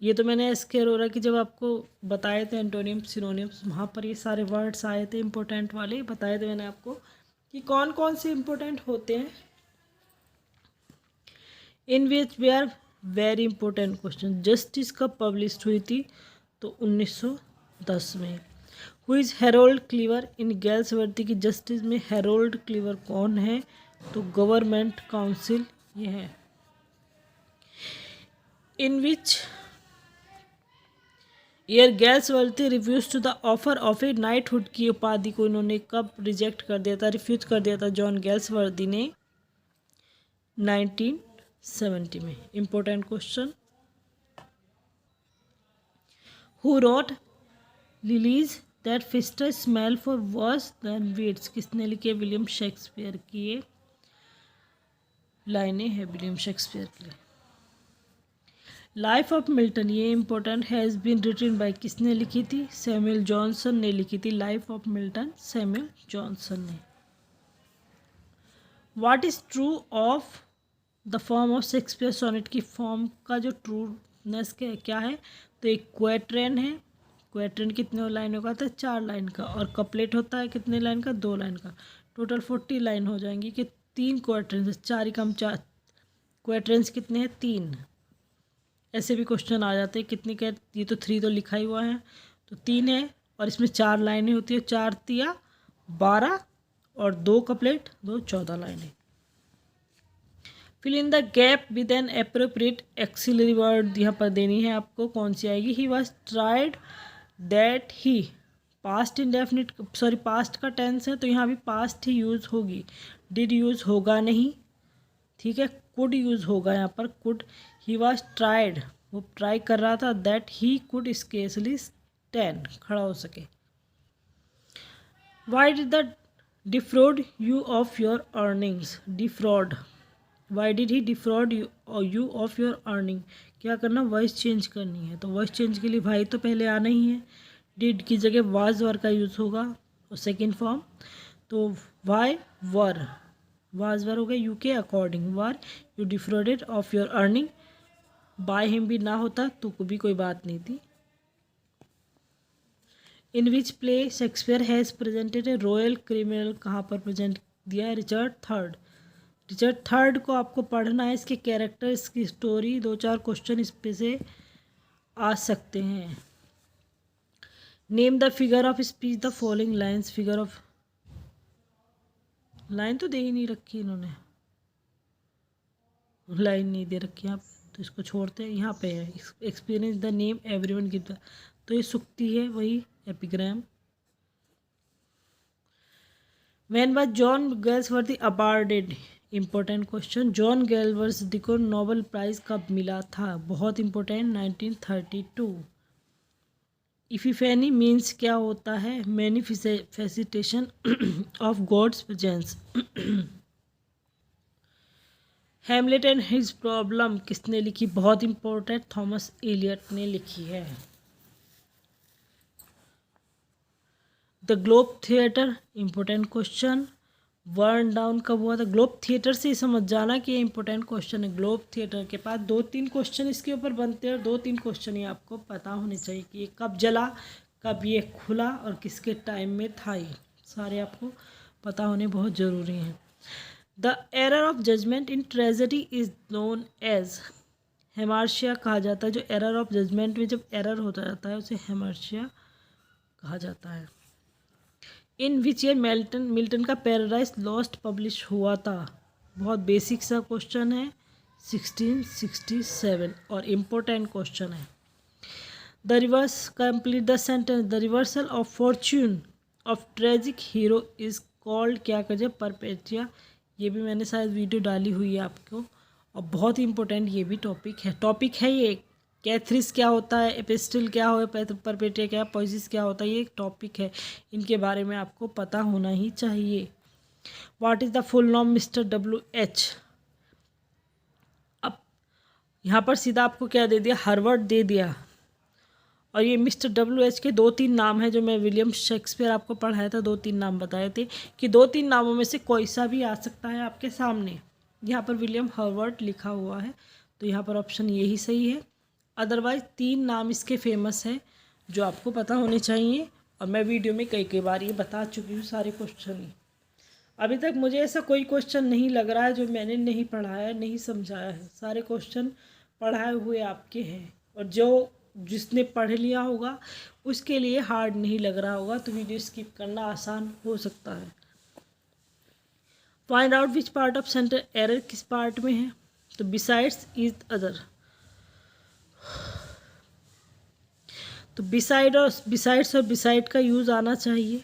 ये तो मैंने एस के अरोरा की जब आपको बताए थे एंटोनियम सिनोनिम्स, वहाँ पर ये सारे वर्ड्स आए थे इम्पोर्टेंट वाले, बताए थे मैंने आपको कि कौन कौन से इम्पोर्टेंट होते हैं। इन विच वे are very important question. Justice कब पब्लिश हुई थी, तो 1910 में। Who is Harold Cleaver. In Galsworthy की जस्टिस में हेरोल्ड क्लीवर कौन है, तो गवर्नमेंट काउंसिल ये है। In which year Galsworthy refuse to the offer of a knighthood की उपाधि को इन्होंने कब रिजेक्ट कर दिया था, रिफ्यूज कर दिया था जॉन गैल्सवर्दी ने, 1970 में। Important question. Who wrote lilies that fester smell far worse than weeds. किसने लिखे, विलियम शेक्सपियर की ये लाइनें हैं, विलियम शेक्सपियर की। लाइफ ऑफ मिल्टन, ये important, has been written by, किसने लिखी थी, सैमुअल जॉनसन ने लिखी थी। Life of Milton Samuel Johnson ने। What is true of the form of Shakespeare sonnet की फॉर्म का जो ट्रूनेस क्या है, तो एक क्वेट्रेन है। क्वेट्रेन कितने लाइनों का होता है, 4 लाइन का, और कपलेट होता है कितने लाइन का, 2 लाइन का। टोटल 40 लाइन हो जाएंगी कि 3 क्वेट्रेंस, 4 ही कम 4, क्वेट्रेंस कितने हैं, 3। ऐसे भी क्वेश्चन आ जाते हैं कितने के, ये तो 3 तो लिखा ही हुआ है, तो 3 है, और इसमें 4 लाइनें होती है, 4 तिया 12 और 2 कपलेट, 2 14 लाइनें। Fill in the gap with an appropriate auxiliary word यहाँ पर देनी है आपको, कौन सी आएगी। He was tried that he, past indefinite, sorry past का टेंस है तो यहाँ भी पास्ट ही यूज़ होगी, डिड यूज़ होगा नहीं, ठीक है। कुड यूज़ होगा यहाँ पर, कुड। ही वॉज ट्राइड, वो ट्राई कर रहा था, that he could scarcely stand, खड़ा हो सके। Why did the defrauded you of your earnings. Defrauded why did he defrauded you of your earning, क्या करना, वॉइस चेंज करनी है। तो वॉइस चेंज के लिए भाई तो पहले आना ही है, डिड की जगह वाज वर का यूज़ होगा और सेकेंड फॉर्म, तो वाई वर, वाज वर हो गया, यू के according, were you defrauded of your earning, by him भी ना होता तो भी कोई बात नहीं थी। इन विच प्ले शेक्सपियर हैज़ प्रेजेंटेड ए रॉयल क्रिमिनल, कहाँ पर प्रेजेंट दिया है, रिचर्ड थर्ड। रिचर्ड थर्ड को आपको पढ़ना है, इसके कैरेक्टर, इसकी स्टोरी, 2-4 क्वेश्चन इस पे से आ सकते हैं। Name the figure of speech the following lines, figure of line तो दे ही नहीं रखी इन्होंने, लाइन नहीं दे रखी आप, तो इसको छोड़ते हैं। यहाँ पे है experience the name everyone give, तो ये सुक्ति है, वही epigram. When was John Galsworthy awarded, important question, John Galsworthy को नोबेल प्राइज कब मिला था, बहुत इंपॉर्टेंट, 1932। इफिफेनी मीन्स क्या होता है, manifestation of God's presence. Hamlet and his problem किसने लिखी, बहुत इंपॉर्टेंट, थॉमस एलियट ने लिखी है। The Globe theatre, important question, burn down कब हुआ था, ग्लोब थिएटर से समझ जाना कि ये इंपॉर्टेंट क्वेश्चन है। ग्लोब थिएटर के पास 2-3 क्वेश्चन इसके ऊपर बनते हैं और 2-3 क्वेश्चन ये आपको पता होने चाहिए कि ये कब जला, कब ये खुला और किसके टाइम में था, ये सारे आपको पता होने बहुत ज़रूरी हैं। The error of judgement in tragedy is known as, hamartia कहा जाता है, जो एरर ऑफ जजमेंट में जब एरर हो जाता है उसे हेमार्शिया कहा जाता है। इन विच ईयर मिल्टन का पैराडाइज लॉस्ट पब्लिश हुआ था, बहुत बेसिक सा क्वेश्चन है, 1667 और इम्पोर्टेंट क्वेश्चन है। The reverse, complete the sentence, the reversal of Fortune of tragic hero is called, क्या करें, परपेटिया, ये भी मैंने शायद वीडियो डाली हुई है आपको, और बहुत ही इंपॉर्टेंट ये भी टॉपिक है ये। कैथरिस क्या होता है, एपिस्टल क्या हो, परपेटिया क्या, पॉइसिस क्या होता है, ये एक टॉपिक है, इनके बारे में आपको पता होना ही चाहिए। What is the full name mister WH, अब यहाँ पर सीधा आपको क्या दे दिया, हार्वर्ड दे दिया, और ये मिस्टर WH के 2-3 नाम हैं, जो मैं विलियम शेक्सपियर आपको पढ़ाया था, 2-3 नाम बताए थे कि 2-3 नामों में से कोई सा भी आ सकता है आपके सामने। यहाँ पर विलियम हार्वर्ड लिखा हुआ है, तो यहाँ पर ऑप्शन यही सही है। अदरवाइज 3 नाम इसके फेमस हैं जो आपको पता होने चाहिए, और मैं वीडियो में कई बार ये बता चुकी हूँ सारे क्वेश्चन ही। अभी तक मुझे ऐसा कोई क्वेश्चन नहीं लग रहा है जो मैंने नहीं पढ़ाया, नहीं समझाया है, सारे क्वेश्चन पढ़ाए हुए आपके हैं, और जो जिसने पढ़ लिया होगा उसके लिए हार्ड नहीं लग रहा होगा, तो वीडियो स्किप करना आसान हो सकता है। Find out which part of centre error किस पार्ट में है, तो बिसाइड्स इज अदर, तो बिसाइड्स और बिसाइड का यूज़ आना चाहिए,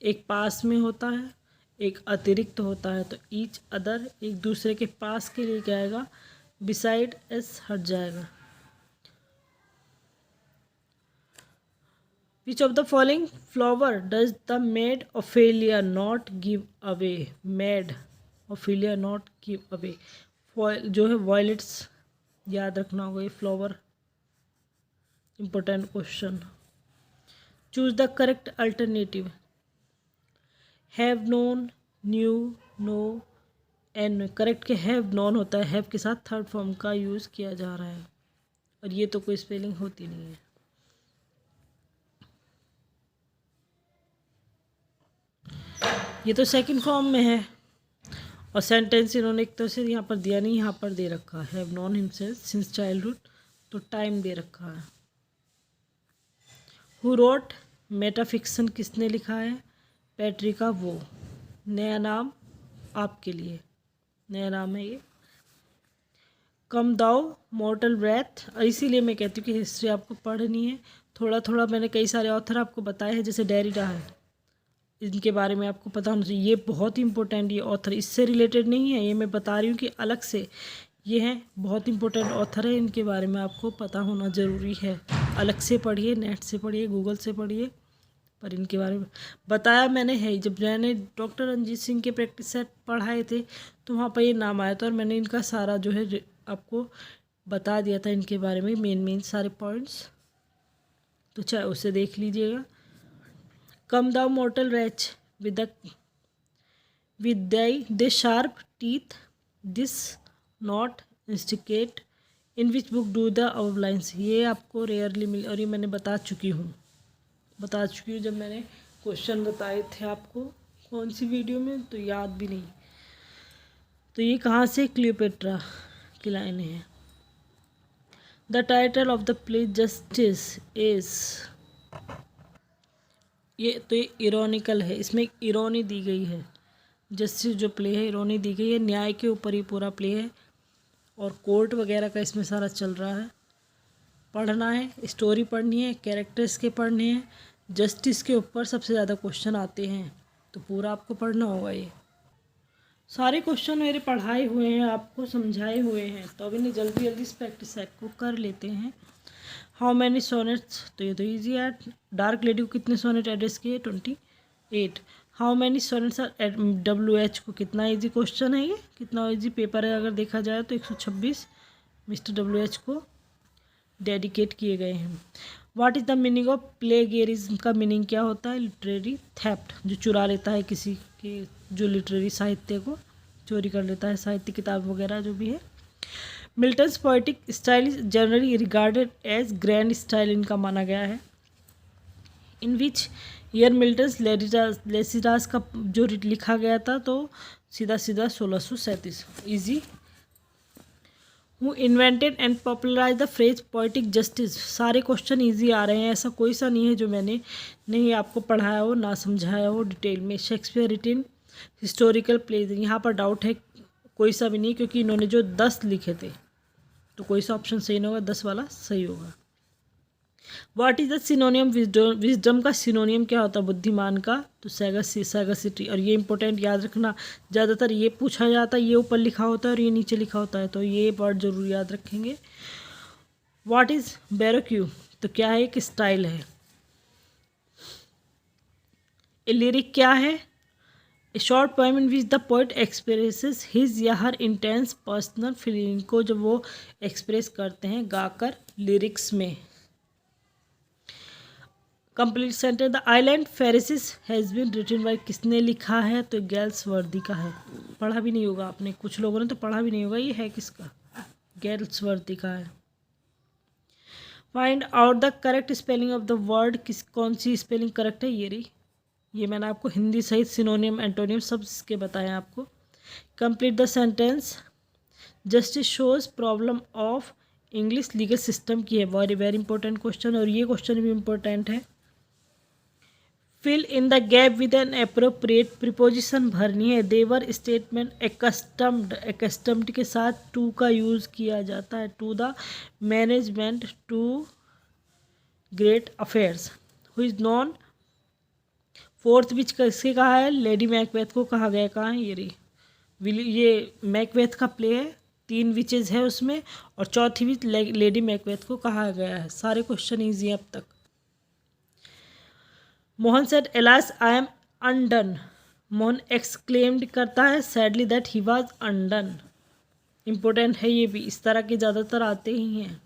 एक पास में होता है, एक अतिरिक्त होता है, तो ईच अदर एक दूसरे के पास के लिए क्या आएगा, बिसाइड एस हट जाएगा। विच of the following flower does the made Ophelia not give away, made Ophelia not give away, जो है वॉयलेट्स, याद रखना होगा ये flower, important question. Choose the correct alternative. Have known, knew, know and correct के have known होता है, have के साथ थर्ड फॉर्म का यूज़ किया जा रहा है, और ये तो कोई स्पेलिंग होती नहीं है। ये तो सेकंड फॉर्म में है, और सेंटेंस इन्होंने एक तरह से यहाँ पर दिया नहीं, यहाँ पर दे रखा है, have non himself since childhood, तो टाइम दे रखा है। हु रोट मेटाफिक्सन किसने लिखा है, पैट्रिका वो, नया नाम आपके लिए, नया नाम है ये। कम दाओ मॉर्टल ब्रेथ, इसीलिए मैं कहती हूँ कि हिस्ट्री आपको पढ़नी है, थोड़ा थोड़ा मैंने कई सारे ऑथर आपको बताए हैं, जैसे डेरिडा है, इनके बारे में आपको पता होना चाहिए, ये बहुत इंपॉर्टेंट, ये ऑथर इससे रिलेटेड नहीं है, ये मैं बता रही हूँ कि अलग से ये हैं, बहुत इंपॉर्टेंट ऑथर है, इनके बारे में आपको पता होना ज़रूरी है। अलग से पढ़िए, नेट से पढ़िए, गूगल से पढ़िए, पर इनके बारे में बताया मैंने है। जब मैंने डॉक्टर रंजीत सिंह के प्रैक्टिस सेट पढ़ाए थे तो वहाँ पर ये नाम आया था और मैंने इनका सारा जो है आपको बता दिया था इनके बारे में, मेन सारे पॉइंट्स, तो चाहे उसे देख लीजिएगा। Come the mortal wretch with the sharp teeth this knot इंस्टिकेट in which book do the outlines. ये आपको रेयरली मिल, और ये मैंने बता चुकी हूँ जब मैंने क्वेश्चन बताए थे आपको कौन सी वीडियो में, तो याद भी नहीं। तो ये कहाँ से, क्लियोपेट्रा की लाइनें हैं। The title of the play justice is, ये तो ये इरोनिकल है, इसमें इरोनी दी गई है। जस्टिस जो प्ले है इरोनी दी गई है, न्याय के ऊपर ही पूरा प्ले है और कोर्ट वगैरह का इसमें सारा चल रहा है। पढ़ना है, स्टोरी पढ़नी है, कैरेक्टर्स के पढ़ने हैं, जस्टिस के ऊपर सबसे ज़्यादा क्वेश्चन आते हैं, तो पूरा आपको पढ़ना होगा। ये सारे क्वेश्चन मेरे पढ़ाए हुए हैं, आपको समझाए हुए हैं, तो अब इन्हें जल्दी जल्दी इस प्रैक्टिस सेट को कर लेते हैं। हाउ मैनी सोनेट्स, तो ये तो ईजी है। डार्क लेडी को कितने सोनेट एड्रेस किए, 28। How many sonnets are WH को, कितना ईजी क्वेश्चन है ये, कितना ईजी पेपर है अगर देखा जाए तो 126 मिस्टर WH को डेडिकेट किए गए हैं। What is the meaning of plagiarism, का मीनिंग क्या होता है, लिटरेरी थेफ्ट, जो चुरा लेता है किसी के, जो लिटरेरी साहित्य को चोरी कर लेता है, साहित्य किताब वगैरह जो भी है। Milton's poetic style is generally regarded as grand style, इनका माना गया है। इन विच ईयर मिल्टन्स लेसिडास का जो लिखा गया था, तो सीधा 1637। Easy. Who invented and popularize the phrase poetic justice, सारे क्वेश्चन ईजी आ रहे हैं, ऐसा कोई सा नहीं है जो मैंने नहीं आपको पढ़ाया हो, ना समझाया हो डिटेल में। शेक्सपियर रिटन हिस्टोरिकल प्लेज, यहाँ पर डाउट है, कोई सा भी नहीं, क्योंकि इन्होंने जो 10 लिखे थे, तो कोई सा ऑप्शन सही नहीं होगा, 10 वाला सही होगा। व्हाट इज द सिनोनियम विजडम का सिनोनियम क्या होता है, बुद्धिमान का, तो सैगसिटी। और ये इंपॉर्टेंट याद रखना, ज़्यादातर ये पूछा जाता है, ये ऊपर लिखा होता है और ये नीचे लिखा होता है, तो ये वर्ड जरूर याद रखेंगे। व्हाट इज बैरोक्यू, तो क्या है, एक स्टाइल है। ए लिरिक क्या है, ए short poem in which the poet expresses his या हर इंटेंस पर्सनल फीलिंग को जब वो एक्सप्रेस करते हैं गाकर लिरिक्स में। Complete sentence, the island Pharisees has been written by, किसने लिखा है, तो गेल्सवर्दी का है। पढ़ा भी नहीं होगा आपने, कुछ लोगों ने तो पढ़ा भी नहीं होगा, ये है किसका, गेल्सवर्दी का है। Find out the correct spelling of the word, कौन सी स्पेलिंग करेक्ट है, ये रही। ये मैंने आपको हिंदी सहित सिनोनियम एंटोनियम सब इसके बताए आपको। Complete the sentence, justice shows problem of English legal system की है, वेरी वेरी इंपॉर्टेंट क्वेश्चन, और ये क्वेश्चन भी इंपॉर्टेंट है। Fill in the gap with an appropriate preposition भरनी है। देवर स्टेटमेंट एक्स्टम्ड के साथ टू का यूज़ किया जाता है। To the management, to great affairs, who is known. Fourth which किसके कहा है, लेडी मैकबेथ को कहा गया, कहाँ है, ये रही। ये मैकबेथ का प्ले है, 3 विचेज है उसमें, और चौथी विच लेडी मैकबेथ को कहा गया है। सारे क्वेश्चन ईजी हैं अब तक। Mohan said alas I am undone, Mohan exclaimed करता है sadly that he was undone. Important है ये भी, इस तरह के ज़्यादातर आते ही हैं।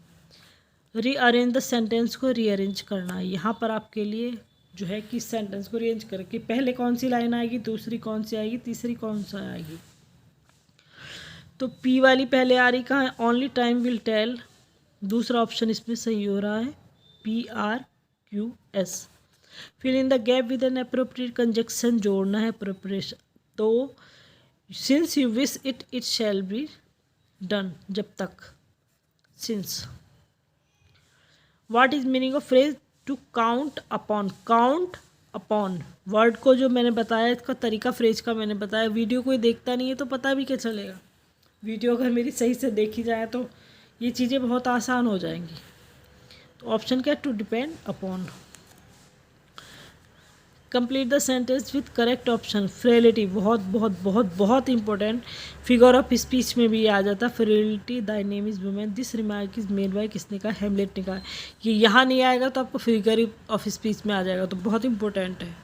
रीअरेंज द सेंटेंस को रीअरेंज करना, यहाँ पर आपके लिए जो है कि सेंटेंस को रीअरेंज करके पहले कौन सी लाइन आएगी, दूसरी कौन सी आएगी, तीसरी कौन सा आएगी। तो पी वाली पहले आ रही कहाँ है, ओनली टाइम विल टेल, दूसरा ऑप्शन इसमें सही हो रहा है, PRQS। Fill in the gap with an appropriate conjunction, जोड़ना है प्रिपरेशन, तो since you wish it it shall be done, जब तक, since. What is meaning of phrase, to count upon, count upon word को जो मैंने बताया, इसका तरीका फ्रेज का मैंने बताया। वीडियो कोई देखता नहीं है तो पता भी क्या चलेगा, वीडियो अगर मेरी सही से देखी जाए तो ये चीज़ें बहुत आसान हो जाएंगी। तो ऑप्शन क्या है, to depend upon. Complete the sentence with correct option. Frailty बहुत बहुत बहुत बहुत इंपॉर्टेंट, फिगर ऑफ स्पीच में भी ये आ जाता है। Frailty Dai name is women, this remark is made by, किसने कहा, हेमलेट ने कहा। ये यहाँ नहीं आएगा तो आपको फिगर ऑफ स्पीच में आ जाएगा, तो बहुत इंपॉर्टेंट है।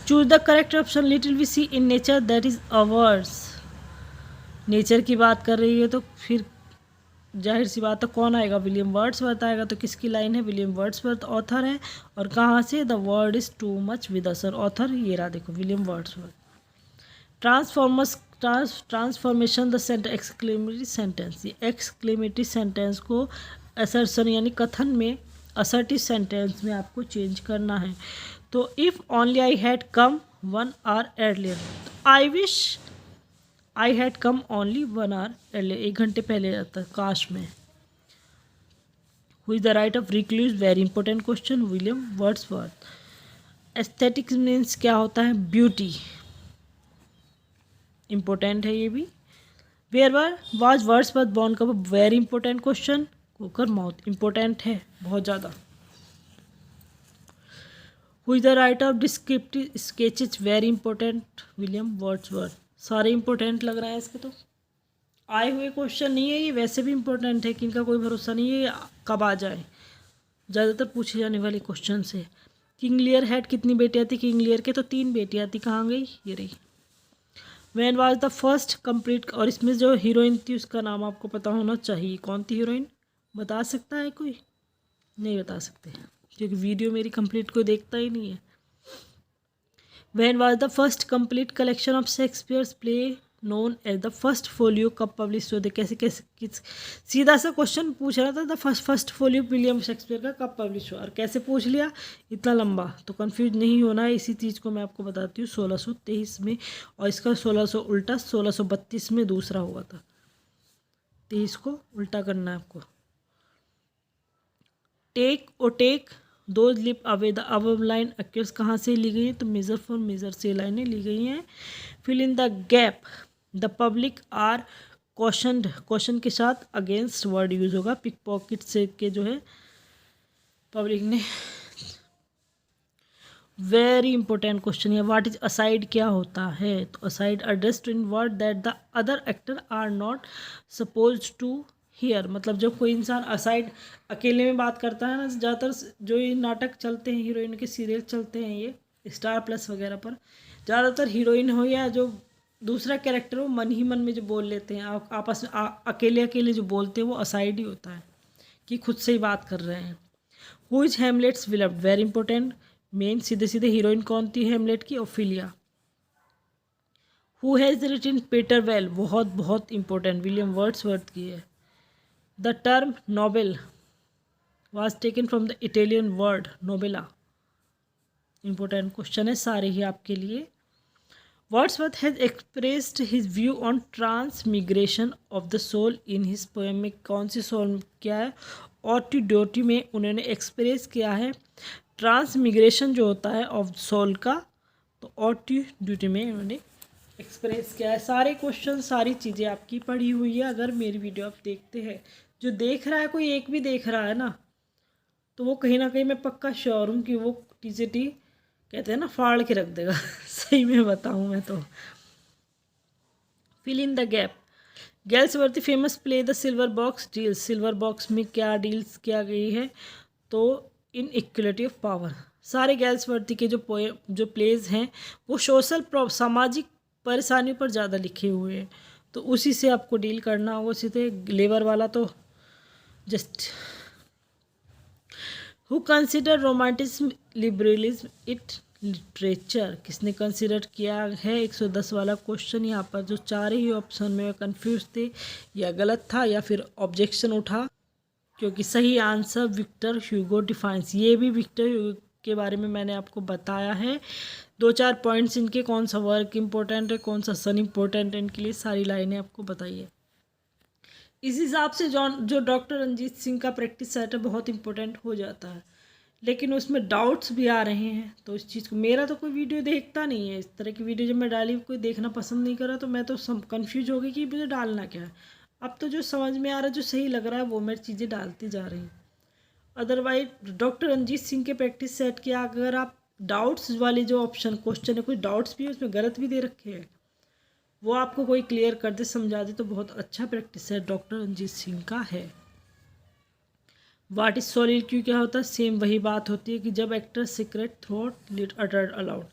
Choose the correct option. Little we see in nature that is ours. Nature की बात कर रही है तो फिर जाहिर सी बात है कौन आएगा, विलियम वर्ड्सवर्थ आएगा। तो किसकी लाइन है, विलियम वर्ड्सवर्थ ऑथर है, और कहाँ से, the world is too much with us, और ऑथर ये रहा, देखो William Wordsworth. Transformation the sentence, exclamatory sentence, ये एक्सक्लेमेटरी सेंटेंस को असर्शन यानी कथन में असर्टिव सेंटेंस में आपको चेंज करना है। तो if only I had come 1 hour earlier, I wish I had come only 1 hour earlier, 1 घंटे पहले आता है, काश में। Who is the right of recluse, very important question, William Wordsworth. Aesthetics means क्या होता है, ब्यूटी, इंपॉर्टेंट है ये भी। वेयर वाज वर्ड्सवर्थ बॉर्न, कब, very important question, cooker mouth, important है बहुत ज़्यादा। Who is the right of descriptive sketches, very important, William Wordsworth. सारे इंपॉर्टेंट लग रहा है इसके, तो आए हुए क्वेश्चन नहीं है ये, वैसे भी इंपॉर्टेंट है कि इनका कोई भरोसा नहीं है कब आ जाए, ज़्यादातर पूछे जाने वाले क्वेश्चन से। किंग लियर हैड कितनी बेटियाँ थी, किंग लियर के तो 3 बेटियाँ थी, कहाँ गई, ये रही। When was the first complete, और इसमें जो हीरोइन थी उसका नाम आपको पता होना चाहिए, कौन थी हीरोइन, बता सकता है कोई, नहीं बता सकते क्योंकि वीडियो मेरी कंप्लीट कोई देखता ही नहीं है। When was the first complete collection of Shakespeare's play known as the first folio कब पब्लिश हुए थे, कैसे कैसे किस, सीधा सा क्वेश्चन पूछ रहा था, the first folio William Shakespeare का कब पब्लिश हुआ, और कैसे पूछ लिया इतना लंबा, तो कंफ्यूज नहीं होना है। इसी चीज़ को मैं आपको बताती हूँ, 1623 में, और इसका 1600 उल्टा 1632 में दूसरा हुआ था, 23 को उल्टा करना है आपको। टेक और टेक दो लिप अवे द अब लाइन अक्यूर्स कहाँ से ली गई है, तो मेजर फॉर मेजर से लाइनें ली गई हैं। Fill in the gap, the public are question, question के साथ अगेंस्ट वर्ड यूज होगा, पिक पॉकेट से के जो है पब्लिक ने। वेरी इंपॉर्टेंट क्वेश्चन है, व्हाट इज असाइड, क्या होता है, तो aside addressed in word that the other actor are not suppose to hear, मतलब जब कोई इंसान असाइड अकेले में बात करता है ना, ज़्यादातर जो ये नाटक चलते हैं, हीरोइन के सीरियल चलते हैं ये स्टार प्लस वगैरह पर, ज़्यादातर हीरोइन हो या जो दूसरा कैरेक्टर हो, मन ही मन में जो बोल लेते हैं आपस में, अकेले अकेले जो बोलते हैं वो असाइड ही होता है कि खुद से ही बात कर रहे हैं। Who is Hamlet's beloved, very important, main सीधे सीधे हीरोइन कौन थी हेमलेट की, Ophelia. Who has written Peter Bell, बहुत बहुत इंपॉर्टेंट, विलियम वर्ड्सवर्थ की है। The term novel was taken from the Italian word novella. Important question है सारे ही आपके लिए। Wordsworth has expressed his view on transmigration of the soul in his poem में कौन सी सोल क्या है, ऑटी डोटी में उन्होंने एक्सप्रेस किया है ट्रांसमिग्रेशन जो होता है ऑफ सोल का, तो ऑटी ड्यूटी में उन्होंने एक्सप्रेस किया है। सारे क्वेश्चन सारी चीज़ें आपकी पढ़ी हुई है, अगर मेरी वीडियो आप देखते हैं, जो देख रहा है कोई एक भी देख रहा है ना, तो वो कहीं ना कहीं मैं पक्का श्योर हूँ कि वो टीजीटी कहते हैं ना फाड़ के रख देगा सही में बताऊँ मैं तो। Fill in the gap, Galsworthy famous play the silver box deals, silver box में क्या डील्स किया गई है, तो इन इक्वलिटी ऑफ पावर। सारे गेल्सवर्थ के जो प्लेज हैं वो सोशल सामाजिक परेशानियों पर ज़्यादा लिखे हुए हैं, तो उसी से आपको डील करना होगा। सीधे लेबर वाला तो just. Who consider romanticism liberalism it literature, किसने कंसिडर किया है, 110 वाला क्वेश्चन। यहाँ पर जो चार ही ऑप्शन में कंफ्यूज थे, या गलत था या फिर ऑब्जेक्शन उठा, क्योंकि सही आंसर विक्टर ह्यूगो डिफाइंस, ये भी विक्टर ह्यूगो के बारे में मैंने आपको बताया है। 2-4 पॉइंट्स इनके, कौन सा वर्क इंपॉर्टेंट है, कौन सा सन इंपॉर्टेंट है, इनके लिए सारी लाइनें आपको बताइए। इस हिसाब से जो डॉक्टर रंजीत सिंह का प्रैक्टिस सेट है बहुत इंपॉर्टेंट हो जाता है, लेकिन उसमें डाउट्स भी आ रहे हैं, तो इस चीज़ को, मेरा तो कोई वीडियो देखता नहीं है, इस तरह की वीडियो जब मैं डाली कोई देखना पसंद नहीं करा, तो मैं तो कन्फ्यूज हो गई कि मुझे डालना क्या है। अब तो जो समझ में आ रहा है, जो सही लग रहा है, वो मैं चीज़ें डालती जा रही हूँ। अदरवाइज डॉक्टर रंजीत सिंह के प्रैक्टिस सेट की अगर आप डाउट्स वाले जो ऑप्शन क्वेश्चन है, कोई डाउट्स भी है उसमें गलत भी दे रखे हैं, वो आपको कोई क्लियर कर दे, समझा दे, तो बहुत अच्छा प्रैक्टिस है डॉक्टर रंजीत सिंह का है। व्हाट इज सॉलिट्यूड क्या होता है? सेम वही बात होती है कि जब actor secret thought lit uttered aloud,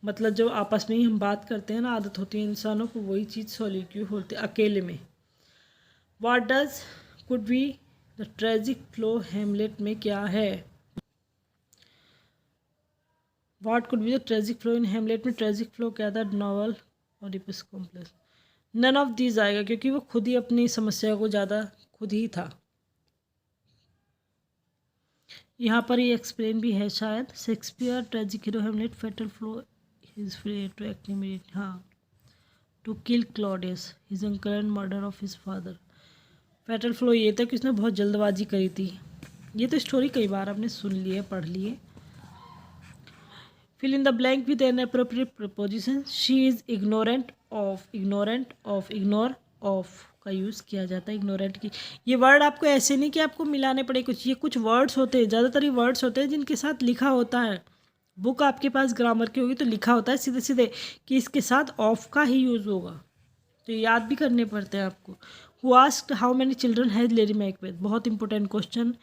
मतलब जब आपस में ही हम बात करते हैं ना, आदत होती है इंसानों को, वही चीज़ सॉलिट्यूड होती है, अकेले में। What does could be the tragic flaw Hamlet में क्या है? What could be the tragic flaw in Hamlet में ट्रेजिक फ्लो क्या था? Novel Oedipus complex. None of these आएगा क्योंकि वो खुद ही अपनी समस्या को ज़्यादा खुद ही था। यहाँ पर ये एक्सप्लेन भी है शायद। Shakespeare tragic hero Hamlet fatal flaw his free to act immediate, हाँ, to kill Claudius his uncle and murder of his father. Fatal flaw ये था कि उसने बहुत जल्दबाजी करी थी। ये तो स्टोरी कई बार आपने सुन ली है, पढ़ ली है। Fill in the blank with an appropriate preposition. She is ignorant of, ignorant of, ignore of का यूज़ किया जाता है इग्नोरेंट की। ये वर्ड आपको ऐसे नहीं कि आपको मिलाने पड़े कुछ, ये कुछ वर्ड्स होते हैं, ज़्यादातर ये वर्ड्स होते हैं जिनके साथ लिखा होता है। बुक आपके पास ग्रामर की होगी तो लिखा होता है सीधे सीधे कि इसके साथ ऑफ का ही यूज़ होगा, तो याद भी करने पड़ते हैं आपको। Who asked how many children has lady Macbeth? बहुत इंपॉर्टेंट क्वेश्चन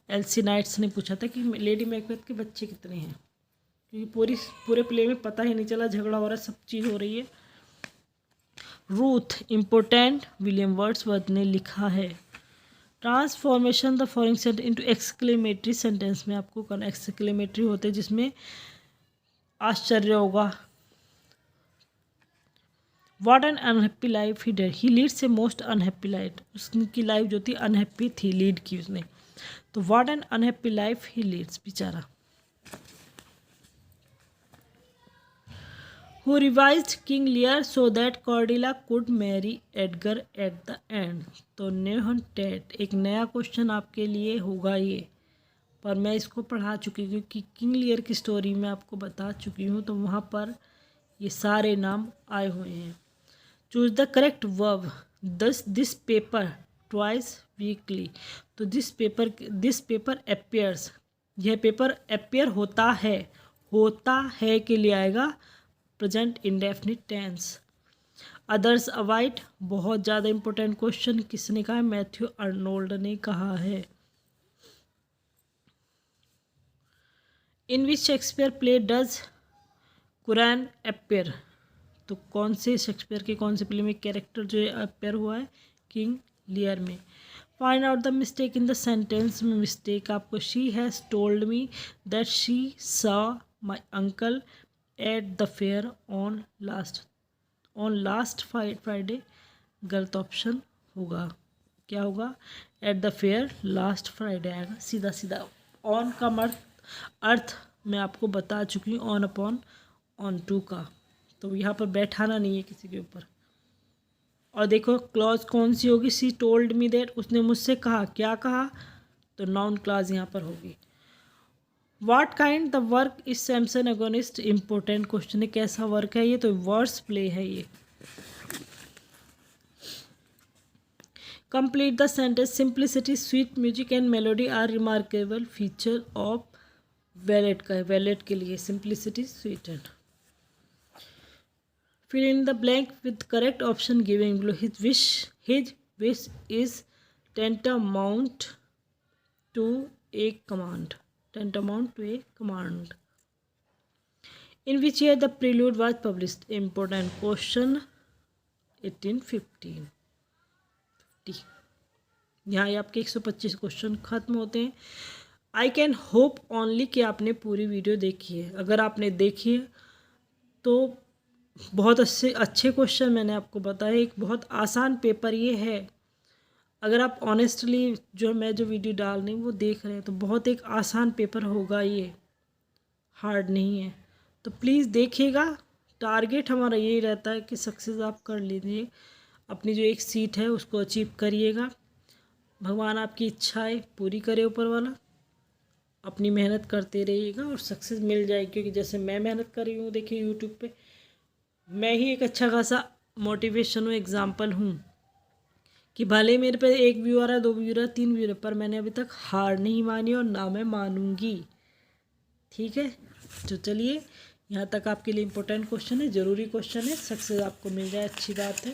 एल्सी नाइट्स ने पूछा था कि लेडी मैकबेथ के बच्चे कितने हैं, क्योंकि पूरे प्ले में पता ही नहीं चला, झगड़ा हो रहा है, सब चीज़ हो रही है। रूथ इम्पोर्टेंट विलियम वर्ड्सवर्थ ने लिखा है। Transformation the following sentence into exclamatory sentence में आपको करना, एक्सक्लेमेटरी होते हैं जिसमें आश्चर्य होगा। What an unhappy life he did. He leads a most unhappy life. उसकी लाइफ जो थी अनहैप्पी थी, लीड की उसने, तो what an unhappy life he leads बेचारा। Who revised King Lear so that Cordelia could marry Edgar at the end? तो नेहन TET, एक नया क्वेश्चन आपके लिए होगा ये, पर मैं इसको पढ़ा चुकी हूँ क्योंकि किंग लियर की स्टोरी में आपको बता चुकी हूँ, तो वहाँ पर ये सारे नाम आए हुए हैं। Choose the correct verb. This paper twice weekly, तो दिस पेपर अपियर्स, यह पेपर अपियर होता है के लिए आएगा present indefinite tense. Others avoid, बहुत ज़्यादा इंपॉर्टेंट क्वेश्चन, किसने कहा? मैथ्यू अर्नोल्ड ने कहा है। In which Shakespeare play does Quran appear? तो कौन से शेक्सपियर के कौन से प्ले में कैरेक्टर जो है अपेयर हुआ है? किंग लियर में। Find out the mistake in the sentence में मिस्टेक आपको, she has told me that she saw my uncle at the fair on last Friday, गलत ऑप्शन होगा, क्या होगा? At the fair last Friday आएगा सीधा सीधा। ऑन का अर्थ मैं आपको बता चुकी हूँ, ऑन अपॉन, ऑन टू का, तो यहाँ पर बैठाना नहीं है किसी के ऊपर। और देखो क्लॉज कौन सी होगी? सी टोल्ड मी दैट, उसने मुझसे कहा, क्या कहा? तो नाउन क्लॉज यहाँ पर होगी। What kind the work is Samson agonist? Important question है, कैसा वर्क है ये? तो वर्स प्ले है ये। Complete the sentence. Simplicity, sweet music and melody are remarkable feature of Waller का है, वैलेट के लिए simplicity, sweet and. Fill in the blank with correct option given below. His wish is tantamount to a command. Tantamount to a command. In which year the Prelude was published? Important question. 1815. यहाँ आपके 125 question खत्म होते हैं। I can hope only कि आपने पूरी video देखी है। अगर आपने देखी है तो बहुत अच्छे क्वेश्चन मैंने आपको बताया। एक बहुत आसान पेपर ये है, अगर आप ऑनेस्टली जो वीडियो डाल रही हूँ वो देख रहे हैं तो बहुत एक आसान पेपर होगा ये, हार्ड नहीं है। तो प्लीज़ देखिएगा। टारगेट हमारा यही रहता है कि सक्सेस आप कर लीजिए, अपनी जो एक सीट है उसको अचीव करिएगा। भगवान आपकी इच्छाएं पूरी करे ऊपर वाला। अपनी मेहनत करते रहिएगा और सक्सेस मिल जाएगी, क्योंकि जैसे मैं मेहनत कर रही हूँ, देखिए यूट्यूब पे मैं ही एक अच्छा खासा मोटिवेशन हूँ, एग्जाम्पल हूँ कि भले मेरे पे 1 व्यूअर है, 2 व्यूअर है, 3 व्यूअर है, पर मैंने अभी तक हार नहीं मानी और ना मैं मानूंगी। ठीक है, तो चलिए, यहाँ तक आपके लिए इम्पोर्टेंट क्वेश्चन है, ज़रूरी क्वेश्चन है, सक्सेस आपको मिल जाए अच्छी बात है।